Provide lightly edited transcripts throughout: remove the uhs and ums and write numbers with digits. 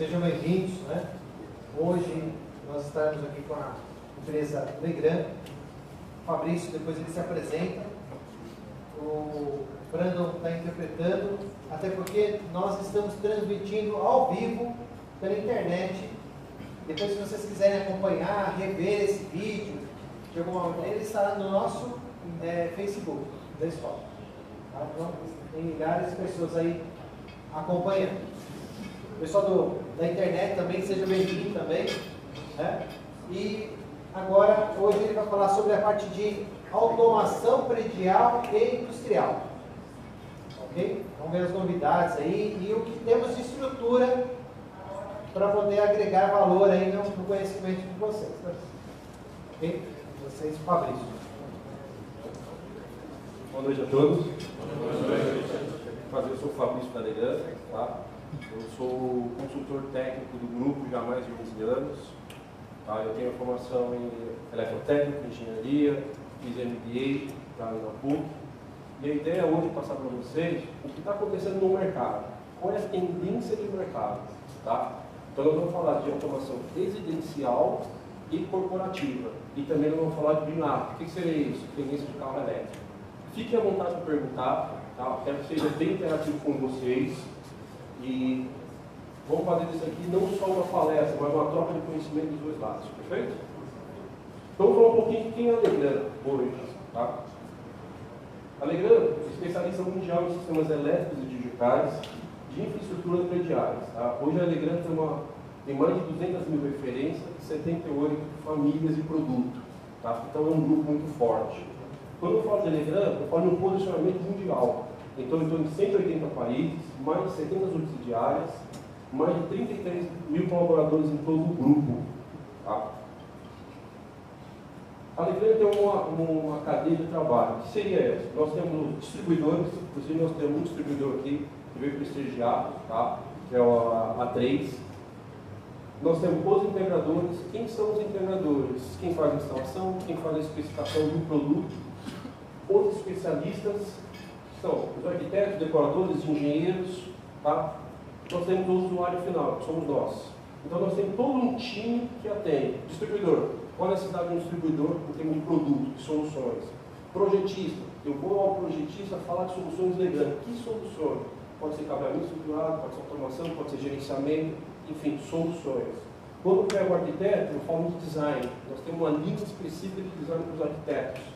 sejam bem-vindos, né? Hoje nós estamos aqui com a empresa Legrand. O Fabrício, depois ele se apresenta. O Brandon está interpretando, até porque nós estamos transmitindo ao vivo pela internet. Depois, se vocês quiserem acompanhar, rever esse vídeo, de alguma maneira, ele estará no nosso Facebook da escola. Tá? Então, tem milhares de pessoas aí acompanhando. O pessoal da internet também, seja bem-vindo também. Né? E agora, hoje ele vai falar sobre a parte de automação predial e industrial. Ok? Vamos ver as novidades aí e o que temos de estrutura para poder agregar valor aí no conhecimento de vocês. Né? Ok? Vocês, Fabrício. Boa noite a todos. Eu sou o Fabrício da Legrand, tá? Eu sou consultor técnico do grupo já há mais de 11 anos. Tá? Eu tenho formação em eletrotécnica, engenharia, fiz MBA tá, na PUC. E a ideia hoje é passar para vocês o que está acontecendo no mercado, qual é a tendência de mercado. Tá? Então nós vamos falar de automação residencial e corporativa. E também nós vamos falar de BIM-Up. O que seria isso? Tendência de carro elétrico. Fiquem à vontade para perguntar, tá? Quero que seja bem interativo com vocês. E vamos fazer isso aqui não só uma palestra, mas uma troca de conhecimento dos dois lados. Perfeito? Então vamos falar um pouquinho de quem é a Legrand hoje. Tá? A Legrand é especialista mundial em sistemas elétricos e digitais de infraestruturas prediais. Tá? Hoje a Legrand tem mais de 200 mil referências e 78 famílias e produtos. Tá? Então é um grupo muito forte. Quando eu falo de Legrand, eu falo de um posicionamento mundial. Então, em torno de 180 países, mais de 70 subsidiárias, mais de 33 mil colaboradores em todo o grupo. Tá? A Legrand tem uma cadeia de trabalho. O que seria essa? Nós temos distribuidores, inclusive nós temos um distribuidor aqui que veio prestigiado, tá? Que é a A3. Nós temos os integradores. Quem são os integradores? Quem faz a instalação, quem faz a especificação do produto. Os especialistas são os arquitetos, decoradores, engenheiros, tá? Nós temos o usuário final, que somos nós. Então nós temos todo um time que atende. Distribuidor, qual é a necessidade de um distribuidor em termos de produto, de soluções? Projetista, eu vou ao projetista falar de soluções Legrand. Que soluções? Pode ser cabeamento estruturado, pode ser automação, pode ser gerenciamento, enfim, soluções. Quando eu pego o arquiteto, eu falo de design. Nós temos uma linha específica de design para os arquitetos.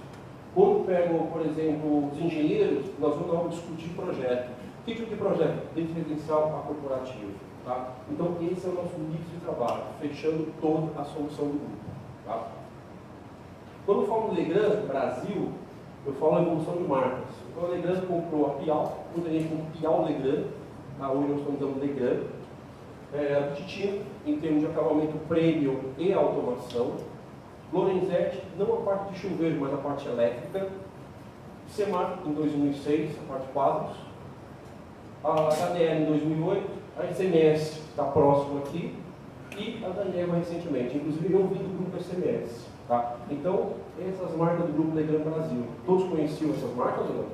Quando eu pego, por exemplo, os engenheiros, nós vamos discutir projeto. Que tipo de projeto? Desde residencial a corporativo. Tá? Então, esse é o nosso mix de trabalho, fechando toda a solução do grupo. Tá? Quando eu falo de Legrand, Brasil, eu falo a evolução de marcas. Então, a Legrand comprou a Piau, muita gente comprou Piau Legrand, tá? Hoje nós estamos dando Legrand. A Titino, em termos de acabamento premium e automação. Lorenzetti, não a parte de chuveiro, mas a parte elétrica. Semar, em 2006, a parte quadros. A HDL em 2008. A SMS está próximo aqui. E a Daniel recentemente. Inclusive, eu vim do grupo SMS. Tá? Então, essas marcas do grupo Legrand Brasil. Todos conheciam essas marcas ou não?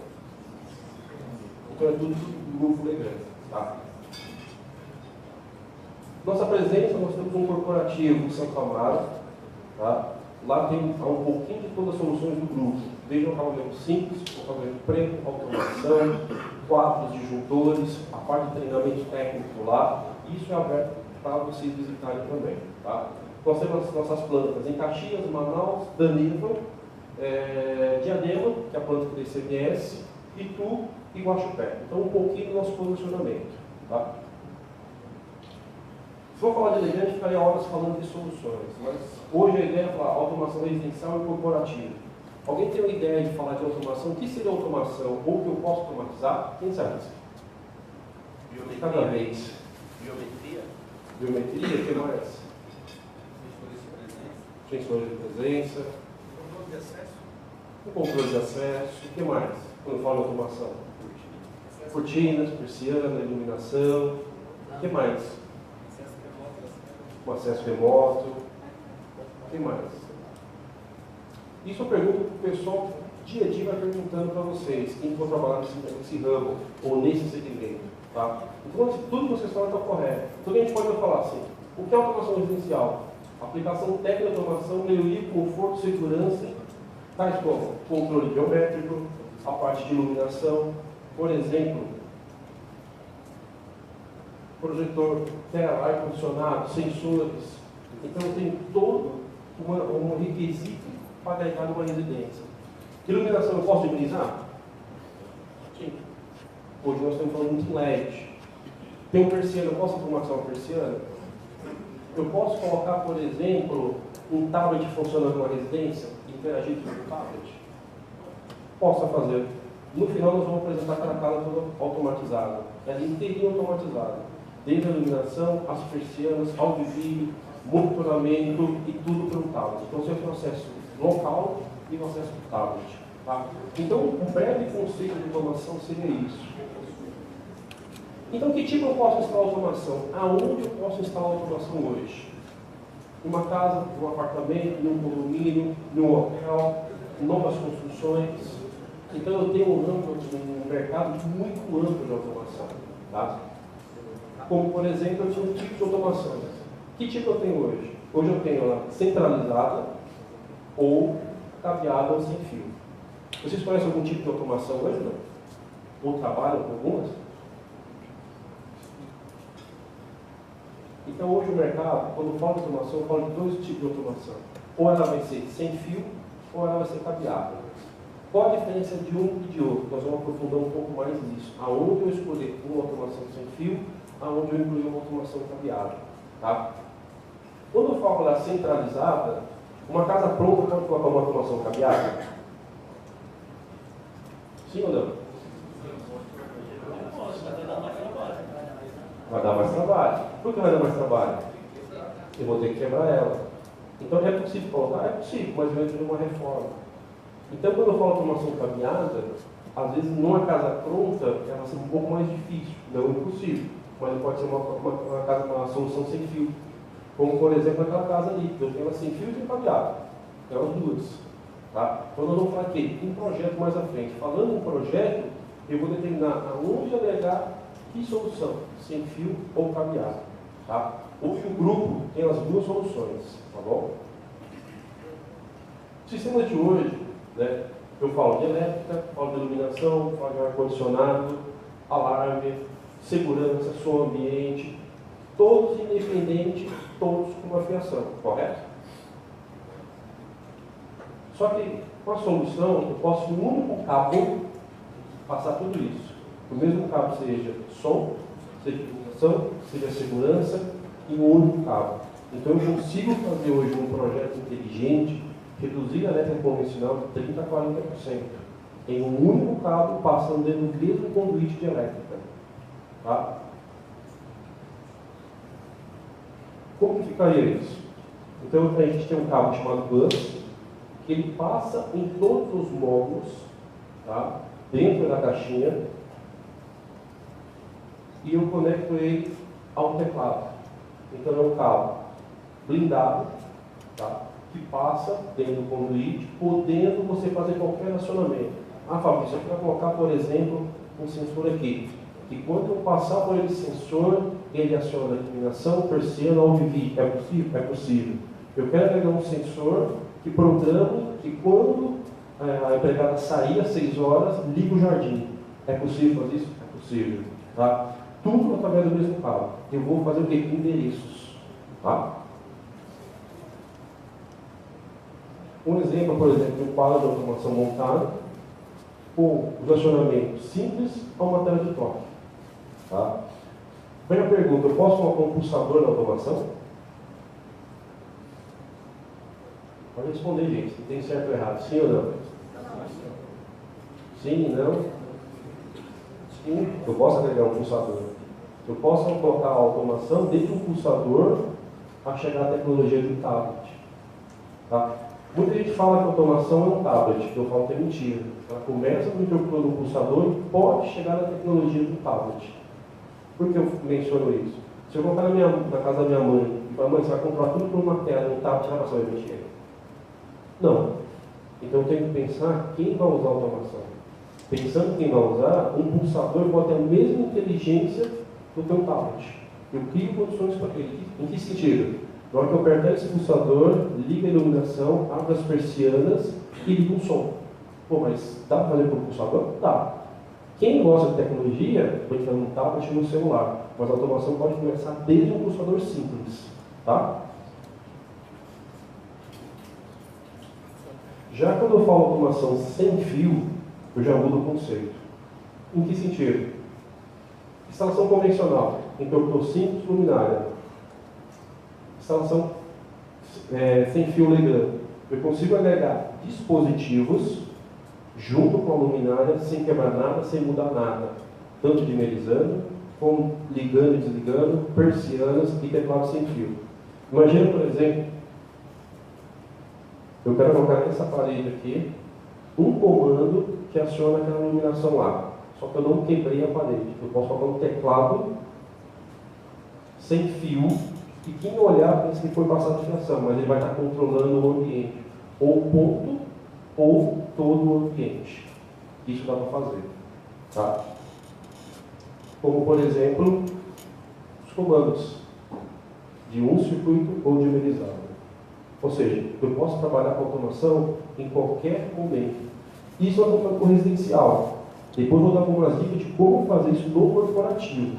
Então, é tudo do grupo Legrand. Tá? Nossa presença, nós temos um corporativo em Santo Amaro. Tá? Lá tem um pouquinho de todas as soluções do grupo. Desde o acabamento simples, o acabamento preto, automação, quadros, disjuntores, a parte de treinamento técnico lá. Isso é aberto para vocês visitarem também. Tá? Nós temos as nossas plantas em Caxias, Manaus, Danilo, Diadema, que é a planta do ICMS, Itu e Guaxupé. Então, um pouquinho do nosso posicionamento. Tá? Se for falar de Legrand, a gente ficaria horas falando de soluções, mas hoje a ideia é falar automação residencial e corporativa. Alguém tem uma ideia de falar de automação? O que seria automação? Ou o que eu posso automatizar? Quem sabe? Biometria. Cada vez. Biometria. Biometria, o que mais? Sensores de presença. Controle de acesso. O controle de acesso. O que mais? Quando eu falo de automação? Cortinas, persiana, iluminação. O que mais? O acesso remoto. O que mais? Isso eu pergunto para o pessoal dia a dia vai perguntando para vocês, quem for trabalhar nesse ramo ou nesse segmento. Tá? Então, tudo que vocês falam está correto. Tudo a gente pode falar assim. O que é automação residencial? Aplicação técnica de automação, melhoria, conforto, segurança, tais como controle biométrico, a parte de iluminação, por exemplo, projetor, tela, ar-condicionado, sensores. Então tem todo um requisito para carregar numa residência. Iluminação eu posso iluminar? Sim. Hoje nós estamos falando muito em LED. Tem um persiano, eu posso automatizar uma persiana? Eu posso colocar, por exemplo, um tablet funcionando numa residência e interagir com o tablet? Posso fazer. No final nós vamos apresentar aquela casa toda automatizada. Ela inteirinha automatizada. Desde a iluminação, as persianas, áudio e vídeo, monitoramento e tudo pelo tablet. Então, esse é o processo local e o acesso do tablet. Tá? Então, um breve conceito de automação seria isso. Então, que tipo eu posso instalar automação? Aonde eu posso instalar automação hoje? Numa casa, num apartamento, num condomínio, num hotel, novas construções. Então, eu tenho um mercado muito amplo de automação. Tá? Como, por exemplo, eu tinha um tipo de automação. Que tipo eu tenho hoje? Hoje eu tenho ela centralizada ou cabeada ou sem fio. Vocês conhecem algum tipo de automação hoje, não? Ou trabalham com algumas? Então, hoje o mercado, quando fala de automação, eu falo de dois tipos de automação. Ou ela vai ser sem fio, ou ela vai ser cabeada. Qual a diferença de um e de outro? Nós vamos aprofundar um pouco mais nisso. Aonde eu escolher uma automação sem fio, aonde eu incluir uma automação cabeada. Tá? Quando eu falo da centralizada, uma casa pronta pode colocar uma automação cabeada? Sim ou não? Vai dar mais trabalho. Por que vai dar mais trabalho? Eu vou ter que quebrar ela. Então é possível colocar? É possível, mas vai ter uma reforma. Então quando eu falo automação cabeada, às vezes numa casa pronta, ela vai ser um pouco mais difícil, não impossível, mas pode ser uma solução sem fio. Como por exemplo aquela casa ali, eu tenho ela sem fio e sem cabeada. É as duas. Tá? Então nós vamos falar aqui, em projeto mais à frente. Falando em projeto, eu vou determinar aonde agregar que solução, sem fio ou cabeado. Tá? Hoje o grupo tem as duas soluções, tá bom? Sistemas de hoje, né, eu falo de elétrica, falo de iluminação, falo de ar-condicionado, alarme, segurança, som ambiente, todos independentes, todos com uma fiação, correto? Só que com a solução, eu posso, em um único cabo, passar tudo isso. O mesmo cabo seja som, seja iluminação, seja segurança, em um único cabo. Então eu consigo fazer hoje um projeto inteligente, reduzir a elétrica convencional de 30% a 40%, em um único cabo, passando dentro do mesmo conduíte de elétrica. Tá? Como que ficaria isso? Então a gente tem um cabo chamado bus, que ele passa em todos os módulos, tá? Dentro da caixinha, e eu conecto ele ao teclado. Então é um cabo blindado, tá? Que passa dentro do conduíte, podendo você fazer qualquer acionamento. Ah, Fabrício, eu quero colocar, por exemplo, um sensor aqui. E quando eu passar por esse sensor, ele aciona a iluminação, persiana, áudio e vídeo. É possível? É possível. Eu quero agregar um sensor que programa que quando a empregada sair às 6 horas, liga o jardim. É possível fazer isso? É possível. Tá? Tudo através do mesmo cabo. Eu vou fazer o quê? Endereços. Tá? Um exemplo, por exemplo, de um quadro de automação montado com os acionamentos simples a uma tela de toque. Tá? Vem a pergunta, eu posso colocar um pulsador na automação? Pode responder, gente, se tem certo ou errado, sim ou não? Sim, não? Sim, eu posso agregar um pulsador. Eu posso colocar a automação dentro de um pulsador para chegar à tecnologia do tablet. Tá? Muita gente fala que a automação é um tablet, que eu falo que é mentira. Ela começa no interruptor do pulsador e pode chegar na tecnologia do tablet. Por que eu menciono isso? Se eu colocar na casa da minha mãe e falar, mãe, você vai controlar tudo por uma tela, um tablet, ela vai saber mexer? Não. Então eu tenho que pensar quem vai usar a automação. Pensando quem vai usar, um pulsador pode ter a mesma inteligência do que um tablet. Eu crio condições para ele. Em que sentido? Na hora que eu apertar esse pulsador, liga a iluminação, abre as persianas e liga o som. Pô, mas dá para fazer por pulsador? Dá. Quem gosta de tecnologia, pode fazer um tablet e no celular. Mas a automação pode começar desde um pulsador simples. Tá? Já quando eu falo automação sem fio, eu já mudo o conceito. Em que sentido? Instalação convencional, interruptor simples, luminária. Instalação sem fio Legrand. Eu consigo agregar dispositivos junto com a luminária sem quebrar nada, sem mudar nada. Tanto dimerizando, como ligando e desligando, persianas e teclado sem fio. Imagina, por exemplo, eu quero colocar nessa parede aqui um comando que aciona aquela iluminação lá. Só que eu não quebrei a parede. Eu posso colocar um teclado sem fio e quem olhar pensa que foi passado fiação, mas ele vai estar controlando o ambiente. Ou o ponto, ou todo o ambiente. Isso dá para fazer. Tá? Como, por exemplo, os comandos de um circuito ou de dimerizado. Ou seja, eu posso trabalhar com automação em qualquer momento. Isso eu estou falando com residencial. Depois eu vou dar algumas dicas de como fazer isso no corporativo.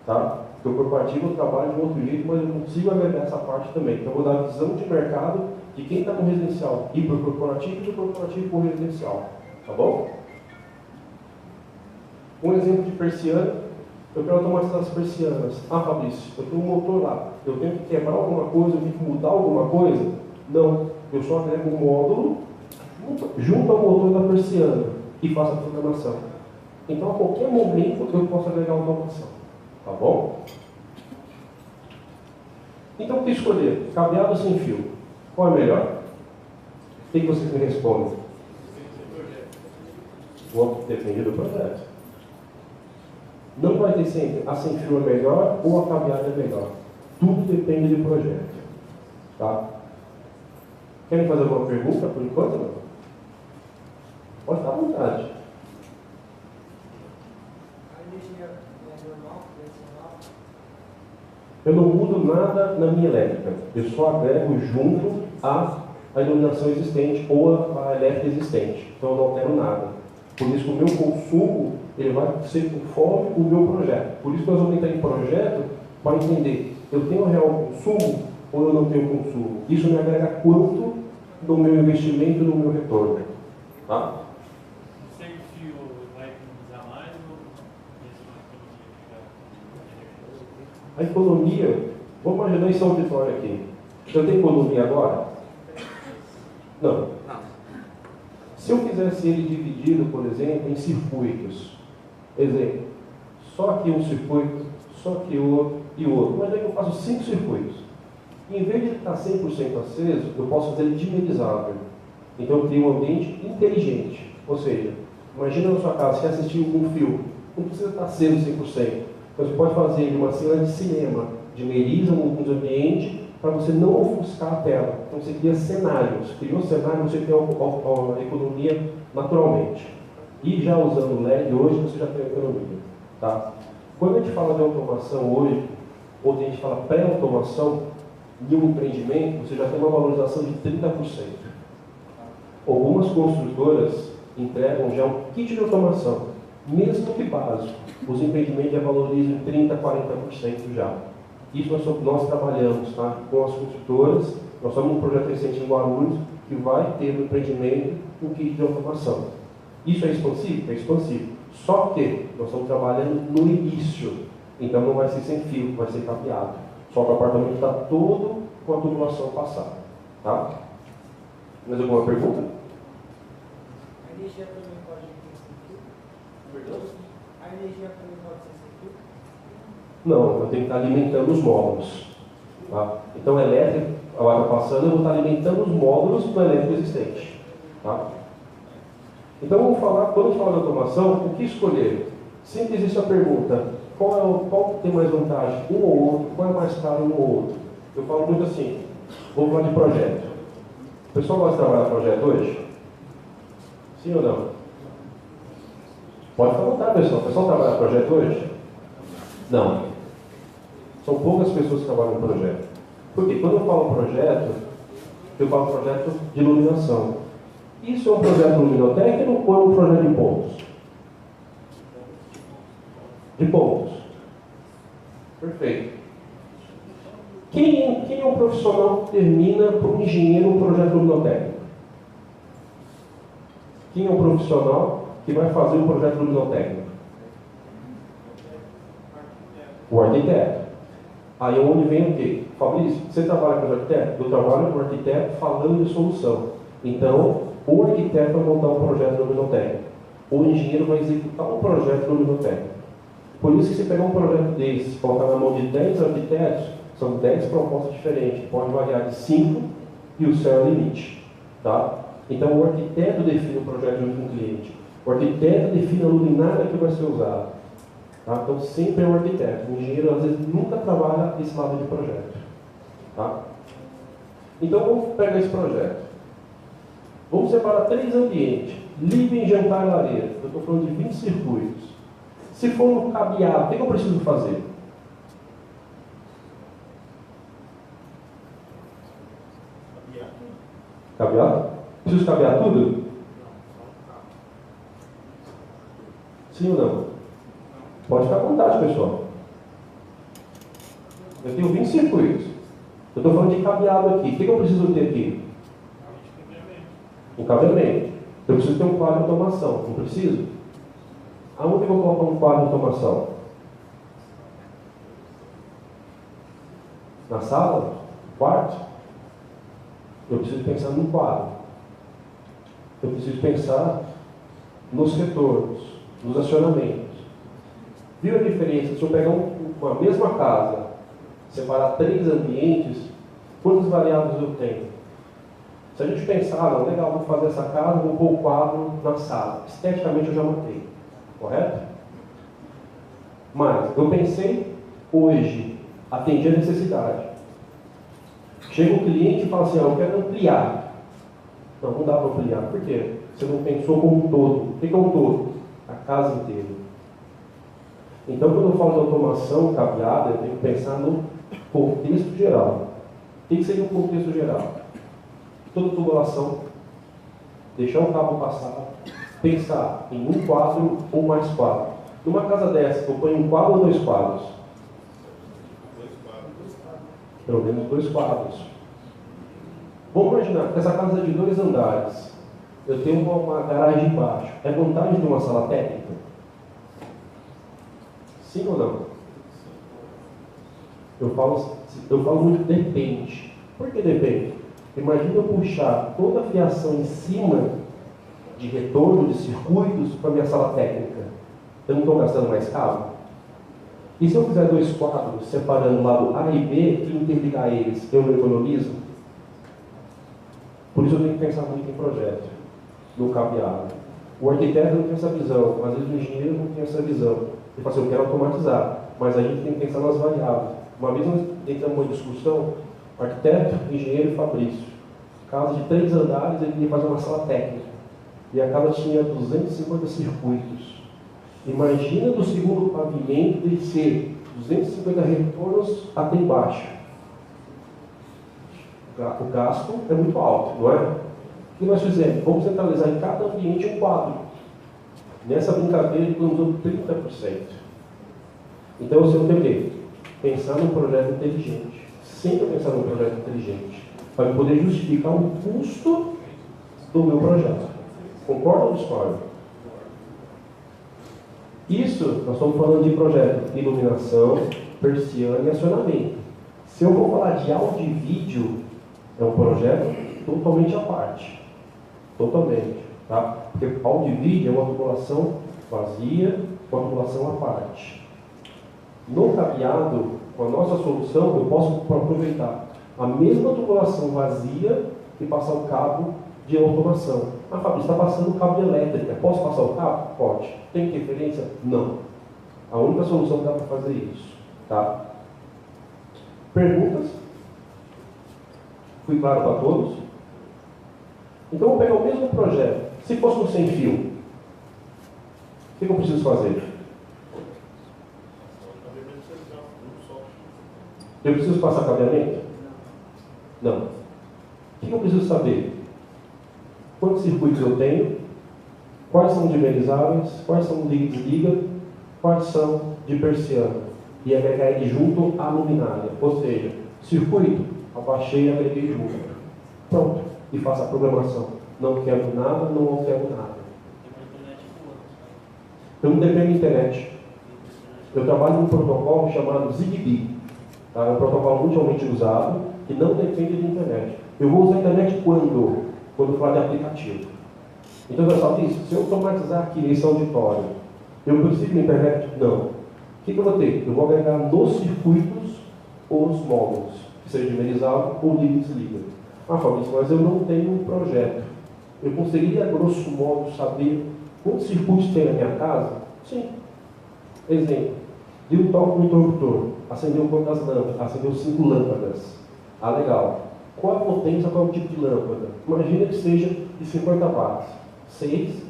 Tá? Porque o corporativo eu trabalho de outro jeito, mas eu consigo agregar essa parte também. Então eu vou dar a visão de mercado de quem está no residencial ir para o corporativo e do corporativo para o residencial. Tá bom? Um exemplo de persiana, eu quero automatizar as persianas. Ah, Fabrício, eu tenho um motor lá. Eu tenho que quebrar alguma coisa, eu tenho que mudar alguma coisa? Não. Eu só agrego um módulo junto ao motor da persiana e faço a programação. Então, a qualquer momento eu posso agregar automação. Tá bom? Então, o que escolher? Cabeado ou sem fio? Qual é melhor? O que vocês me respondem? Depende do projeto. Não vai ter sempre a sem fio é melhor ou a cabeada é melhor. Tudo depende do projeto. Tá? Querem fazer alguma pergunta por enquanto? Não? Pode estar à vontade. A energia é normal, convencional? Eu não mudo nada na minha elétrica. Eu só agrego junto à iluminação existente ou à elétrica existente. Então eu não altero nada. Por isso que o meu consumo ele vai ser conforme o meu projeto. Por isso que nós vamos entrar em projeto para entender, eu tenho real consumo ou eu não tenho consumo? Isso me agrega quanto do meu investimento e do meu retorno. Tá? Sem fio vai economizar mais ou isso A economia, vamos imaginar esse auditório aqui. Eu tenho economia agora? Não. Se eu fizesse ele dividido, por exemplo, em circuitos, exemplo, só aqui um circuito, só aqui outro e outro, mas aí eu faço 5 circuitos. Em vez de ele estar 100% aceso, eu posso fazer ele dimerizável. Então eu crio um ambiente inteligente. Ou seja, imagina na sua casa, você assistiu um filme, não precisa estar aceso 100%. Então você pode fazer uma cena de cinema, dimeriza alguns ambientes, para você não ofuscar a tela. Então você cria cenários. Criou cenário, você tem uma economia naturalmente. E já usando LED hoje, você já tem economia. Tá? Quando a gente fala de automação hoje, ou a gente fala pré-automação, em um empreendimento, você já tem uma valorização de 30%. Algumas construtoras entregam já um kit de automação, mesmo que básico. Os empreendimentos já valorizam 30%, 40% já. Isso nós trabalhamos, tá? Com as construtoras. Nós somos um projeto recente em Guarulhos que vai ter no empreendimento um kit de automação. Isso é expansivo? É expansivo. Só que nós estamos trabalhando no início. Então não vai ser sem fio, vai ser cabeado. Só que o apartamento está todo com a tubulação passada. Tá? Mais alguma pergunta? A energia também pode ser sem fio? Perdão? A energia também pode ser sem fio? Não, eu tenho que estar alimentando os módulos. Tá? Então, a elétrica, ela está passando, eu vou estar alimentando os módulos do elétrico existente. Tá? Então, vamos falar, quando a gente fala de automação, o que escolher? Sempre existe a pergunta, qual tem mais vantagem? Um ou outro? Qual é mais caro um ou outro? Eu falo muito assim, vou falar de projeto. O pessoal gosta de trabalhar projeto hoje? Sim ou não? Pode ficar à vontade, pessoal. O pessoal trabalha em projeto hoje? Não. São poucas pessoas que trabalham em projeto. Porque quando eu falo projeto, eu falo projeto de iluminação. Isso é um projeto luminotécnico ou é um projeto de pontos? De pontos. Perfeito. Quem é o profissional que termina para um engenheiro um projeto luminotécnico? Quem é o profissional que vai fazer um projeto luminotécnico? O arquiteto. Aí é onde vem o quê? Fabrício, você trabalha com o arquiteto? Eu trabalho com o arquiteto falando de solução. Então, o arquiteto vai montar um projeto luminotécnico. O engenheiro vai executar um projeto luminotécnico. Por isso que se pegar um projeto desse, colocar na mão de 10 arquitetos, são 10 propostas diferentes. Pode variar de 5 e o céu é o limite. Tá? Então, o arquiteto define o projeto junto com o cliente. O arquiteto define a luminária que vai ser usada. Tá? Então, sempre é o arquiteto. O engenheiro, às vezes, nunca trabalha esse lado de projeto. Tá? Então, vamos pegar esse projeto. Vamos separar 3 ambientes. Living, jantar e lareira. Eu estou falando de 20 circuitos. Se for no cabeado, o que eu preciso fazer? Cabeado? Preciso cabear tudo? Sim ou não? Pode ficar à vontade, pessoal. Eu tenho 20 circuitos. Eu estou falando de cabeado aqui. O que eu preciso ter aqui? Um cabeamento. Eu preciso ter um quadro de automação. Não preciso? Aonde eu vou colocar um quadro de automação? Na sala? No quarto? Eu preciso pensar num quadro. Eu preciso pensar nos retornos, nos acionamentos. Viu a diferença? Se eu pegar uma mesma casa, separar 3 ambientes, quantas variáveis eu tenho? Se a gente pensar, não, legal, vou fazer essa casa, vou pôr o quadro na sala. Esteticamente eu já matei. Correto? Mas eu pensei hoje, atendi a necessidade. Chega um cliente e fala assim, eu quero ampliar. Não dá para ampliar. Por quê? Você não pensou como um todo. O que é um todo? A casa inteira. Então, quando eu falo de automação cabeada, eu tenho que pensar no contexto geral. O que seria o contexto geral? Toda tubulação, deixar o cabo passar, pensar em um quadro ou mais quadros. Numa casa dessa, eu ponho um quadro ou 2 quadros? 2 quadros. Pelo menos 2 quadros. Vamos imaginar que essa casa é de 2 andares. Eu tenho uma garagem embaixo. É vantagem de uma sala técnica? Sim ou não? Eu falo muito depende. Por que depende? Imagina eu puxar toda a fiação em cima de retorno de circuitos para a minha sala técnica. Eu não estou gastando mais cabo? E se eu fizer 2 quadros separando o lado A e B e interligar eles, eu não economizo? Por isso eu tenho que pensar muito em projeto, no cabeado. O arquiteto não tem essa visão, às vezes o engenheiro não tem essa visão. Ele fala assim, eu quero automatizar, mas a gente tem que pensar nas variáveis. Uma vez nós entramos numa discussão, arquiteto, engenheiro e Fabrício. Casa de 3 andares, ele ia fazer uma sala técnica. E a casa tinha 250 circuitos. Imagina do segundo pavimento descer 250 retornos até embaixo. O gasto é muito alto, não é? O que nós fizemos? Vamos centralizar em cada ambiente um quadro. Nessa brincadeira, ele usou 30%. Então, você tem que pensar num projeto inteligente. Sempre pensar num projeto inteligente. Para poder justificar o custo do meu projeto. Concorda ou discorda? Isso, nós estamos falando de projeto de iluminação, persiana e acionamento. Se eu vou falar de áudio e vídeo, é um projeto totalmente à parte. Totalmente. Tá? Porque áudio e vídeo é uma tubulação vazia, uma tubulação à parte. No cabeado, com a nossa solução, eu posso aproveitar a mesma tubulação vazia e passar o cabo de automação. Ah, Fabrício, está passando o cabo de elétrica. Posso passar o cabo? Pode. Tem interferência? Não. A única solução que dá para fazer isso. Tá? Perguntas? Fui claro para todos? Então, vou pegar o mesmo projeto. Se fosse no sem fio, que eu preciso fazer? Eu preciso passar cabeamento? Não. O que eu preciso saber? Quantos circuitos eu tenho? Quais são dimerizáveis? Quais são liga e desliga? Quais são de persiana? E agregar ele junto à luminária. Ou seja, circuito, abaixei e agreguei junto. Pronto. E faço a programação. Não quero nada, não altero nada. Eu não dependo da internet. Eu trabalho num protocolo chamado Zigbee. Tá? É um protocolo mundialmente usado que não depende da internet. Eu vou usar a internet quando? Quando eu falar de aplicativo. Então, pessoal, se eu automatizar aqui esse auditório, eu preciso de internet? Não. O que eu vou ter? Eu vou agregar nos circuitos os módulos, que seja dimerizável ou liga e desliga. Ah, Fabrício, mas eu não tenho um projeto. Eu conseguiria, grosso modo, saber quantos circuitos tem na minha casa? Sim. Exemplo. Deu um toque no interruptor. Acendeu quantas lâmpadas? Acendeu 5 lâmpadas. Ah, legal. Qual a potência, qual é o tipo de lâmpada? Imagina que seja de 50 watts. 6,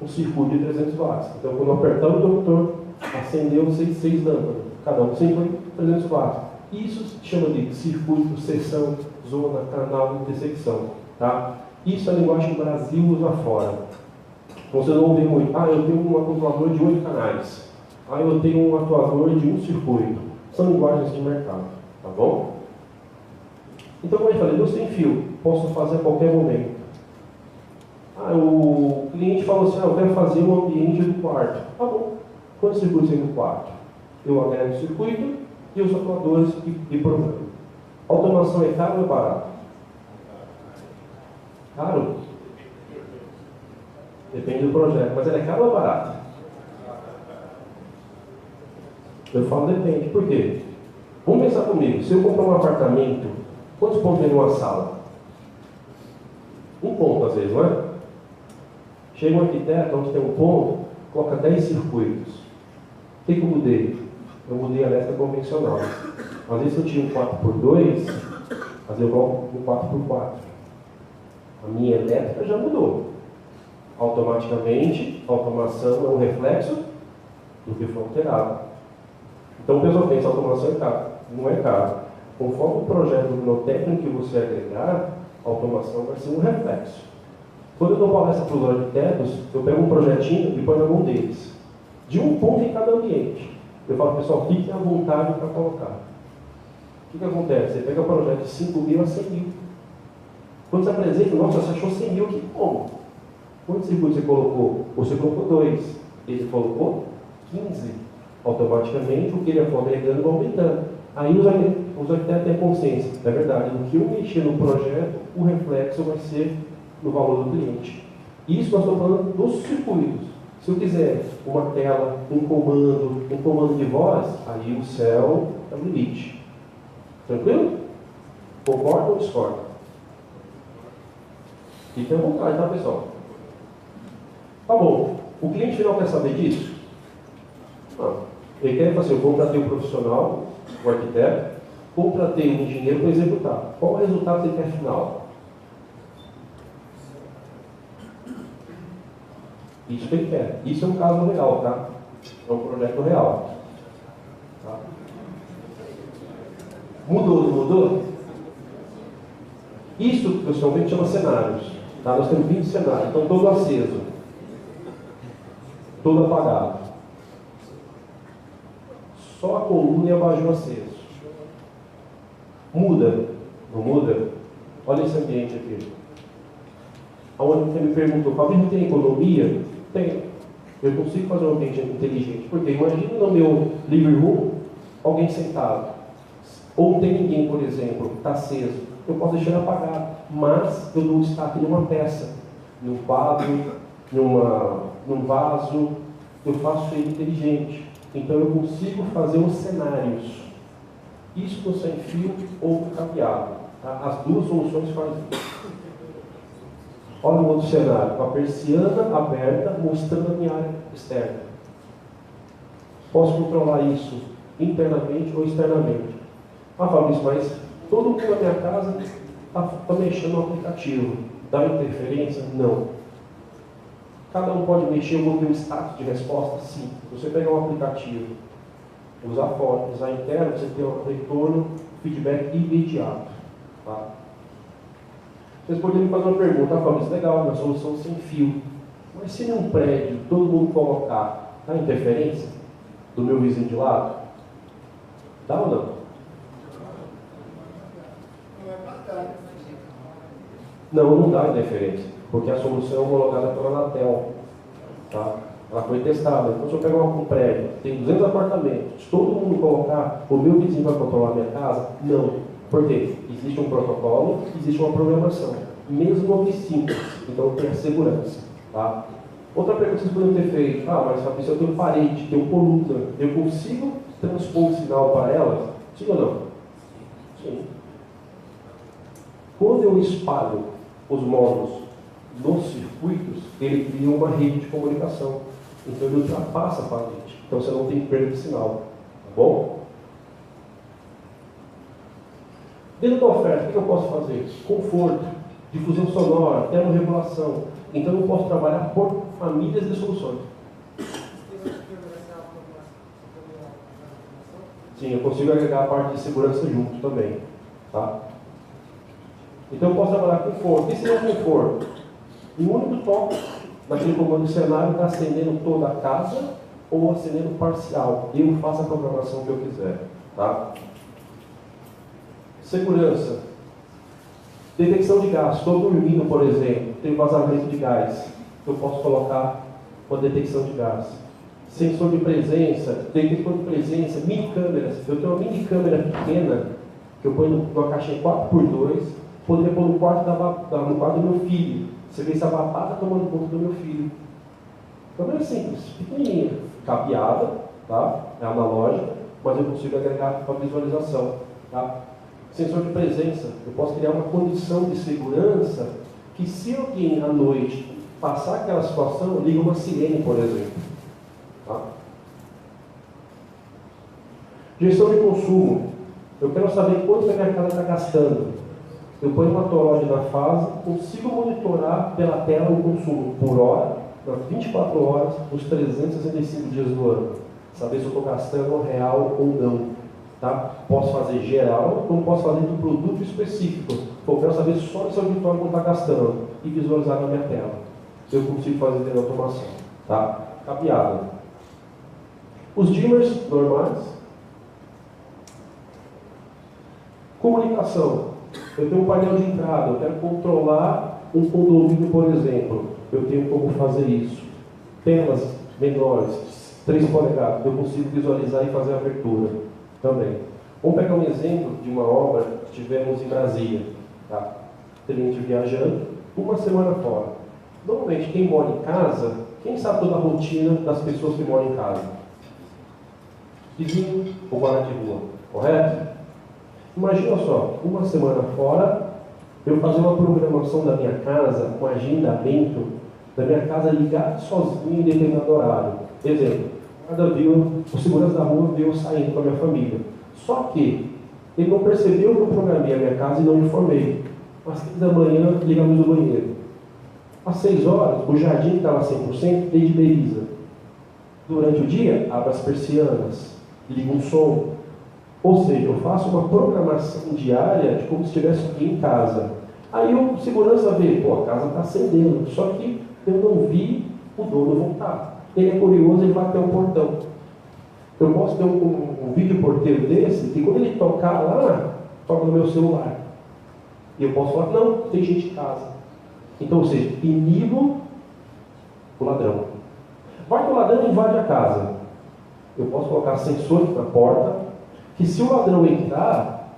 um circuito de 300 watts. Então, quando eu apertar o interruptor, acendeu 6 lâmpadas. Cada um 50, 300 watts. Isso se chama de circuito, seção, zona, canal, intersecção. Tá? Isso é a linguagem que o Brasil usa fora. Você não ouve muito. Ah, eu tenho um controlador de 8 canais. Ah, eu tenho um atuador de um circuito. São linguagens de mercado. Tá bom? Então, como eu falei, eu sem fio. Posso fazer a qualquer momento. Ah, o cliente falou assim, eu quero fazer um ambiente do quarto. Tá bom. Quantos circuitos tem no quarto? Eu agrego o circuito e os atuadores e programa. Automação é caro ou é barato? Caro? Depende do projeto. Mas ela é caro ou é barato? Eu falo depende. Por quê? Vamos pensar comigo. Se eu comprar um apartamento, quantos pontos tem numa sala? Um ponto, às vezes, não é? Chega um arquiteto, onde tem um ponto, coloca 10 circuitos. O que eu mudei? Eu mudei a elétrica convencional. Às vezes eu tinha um 4x2, às vezes eu coloco um 4x4. A minha elétrica já mudou. Automaticamente, a automação é um reflexo do que foi alterado. Então o pessoal pensa, a automação é caro. Não é caro. Conforme o projeto luminotécnico que você agregar, a automação vai ser um reflexo. Quando eu dou palestra para os arquitetos, eu pego um projetinho e ponho na mão deles. De um ponto em cada ambiente. Eu falo, pessoal, fiquem à vontade para colocar. O que acontece? Você pega o projeto de 5 mil a 100 mil. Quando você apresenta, nossa, você achou 100 mil, que como? Quantos circuitos você colocou? Você colocou 2. Ele colocou 15. Automaticamente, o que ele for agregando vai aumentando. Aí os arquitetos têm consciência. É verdade, no que eu mexer no projeto, o reflexo vai ser no valor do cliente. Isso nós estamos falando dos circuitos. Se eu quiser uma tela, um comando de voz, aí o céu é o limite. Tranquilo? Concorda ou discorda? Fique à vontade, tá, pessoal? Tá bom. O cliente final quer saber disso? Não. Ele quer fazer, eu contratei um profissional, um arquiteto, contratei um engenheiro para executar. Qual é o resultado que ele quer final? Isso que ele quer. Isso é um caso real, tá? É um projeto real. Tá? Mudou, não mudou? Isso, pessoalmente, chama cenários. Tá? Nós temos 20 cenários. Então, todo aceso. Todo apagado. Só a coluna e a abajur aceso. Muda? Não muda? Olha esse ambiente aqui. Aonde você me perguntou, Fabrício, tem economia? Tem. Eu consigo fazer um ambiente inteligente. Porque imagina no meu living room, alguém sentado. Ou não tem ninguém, por exemplo, está aceso. Eu posso deixar ele apagado. Mas eu dou destaque numa peça, num quadro, num vaso. Eu faço ele inteligente. Então eu consigo fazer os cenários. Isso no sem fio ou no cabeado. Tá? As duas soluções fazem isso. Olha o outro cenário, com a persiana aberta, mostrando a minha área externa. Posso controlar isso internamente ou externamente. Ah, Fabrício, mas todo mundo na minha casa está mexendo no aplicativo. Dá interferência? Não. Cada um pode mexer, eu vou ter um status de resposta? Sim. Se você pegar um aplicativo, usar foto, usar interno, você tem um retorno, feedback imediato. Tá? Vocês poderiam fazer uma pergunta, Fabrício, legal, uma solução sem fio. Mas se num prédio todo mundo colocar, dá interferência do meu vizinho de lado? Dá ou não? Não dá interferência, porque a solução é homologada pela Anatel. Tá? Ela foi testada. Então, se eu pegar um prédio, tem 200 apartamentos, se todo mundo colocar, o meu vizinho vai controlar a minha casa? Não. Por quê? Existe um protocolo, existe uma programação. Mesmo que simples. Então, tem a segurança. Tá? Outra pergunta que vocês poderiam ter feito: mas Fabrício, eu tenho parede, tenho coluna, eu consigo transpor o sinal para elas? Sim ou não? Sim. Quando eu espalho os módulos nos circuitos, ele cria uma rede de comunicação. Então ele ultrapassa a parede. Então você não tem perda de sinal. Tá bom? Dentro da oferta, o que eu posso fazer? Conforto, difusão sonora, termorregulação. Então eu posso trabalhar por famílias de soluções. Sim, eu consigo agregar a parte de segurança junto também. Tá? Então eu posso trabalhar com conforto. E se não conforto? Em um único toque, naquele comando de cenário, está acendendo toda a casa ou acendendo parcial. Eu faço a programação que eu quiser. Tá? Segurança. Detecção de gás. Estou dormindo, por exemplo, tem vazamento de gás. Eu posso colocar uma detecção de gás. Sensor de presença, detector de presença, mini câmeras. Eu tenho uma mini câmera pequena que eu ponho numa caixinha 4x2, poderia pôr no quarto do meu filho. Você vê se a babá está tomando conta do meu filho. Câmera simples, pequenininha, cabeada, tá? É analógica, mas eu consigo agregar para visualização. Tá? Sensor de presença, eu posso criar uma condição de segurança que, se alguém à noite passar aquela situação, liga uma sirene, por exemplo. Tá? Gestão de consumo. Eu quero saber quanto a minha casa está gastando. Eu ponho uma torre na fase, consigo monitorar pela tela o consumo por hora, nas 24 horas, os 365 dias do ano. Saber se eu estou gastando real ou não. Tá? Posso fazer geral, como posso fazer do produto específico. Eu quero saber só esse auditório quanto está gastando e visualizar na minha tela. Eu consigo fazer dentro da automação. Tá? Cabeada. Os dimmers normais. Comunicação. Eu tenho um painel de entrada, eu quero controlar um condomínio, por exemplo. Eu tenho como fazer isso. Telas menores, 3 polegadas, eu consigo visualizar e fazer a abertura também. Vamos pegar um exemplo de uma obra que tivemos em Brasília. Tá? Cliente viajando, uma semana fora. Normalmente, quem mora em casa, quem sabe toda a rotina das pessoas que moram em casa? Vizinho ou guarda de rua, correto? Imagina só, uma semana fora, eu fazer uma programação da minha casa, um agendamento da minha casa ligada sozinho em determinado horário. Exemplo, o segurança da rua viu saindo com a minha família. Só que ele não percebeu que eu programei a minha casa e não informei. Às 15 da manhã, liga a luz do banheiro. Às 6 horas, o jardim que estava 100%, ediberiza. Durante o dia, abre as persianas, liga um som. Ou seja, eu faço uma programação diária de como se estivesse aqui em casa. Aí o segurança vê, a casa está acendendo, só que eu não vi o dono voltar. Ele é curioso, ele vai até o portão. Eu posso ter um vídeo porteiro desse, que quando ele tocar lá, toca no meu celular. E eu posso falar, não, tem gente em casa. Então, ou seja, inibo o ladrão. Vai que o ladrão invade a casa. Eu posso colocar sensores na porta, que se o ladrão entrar,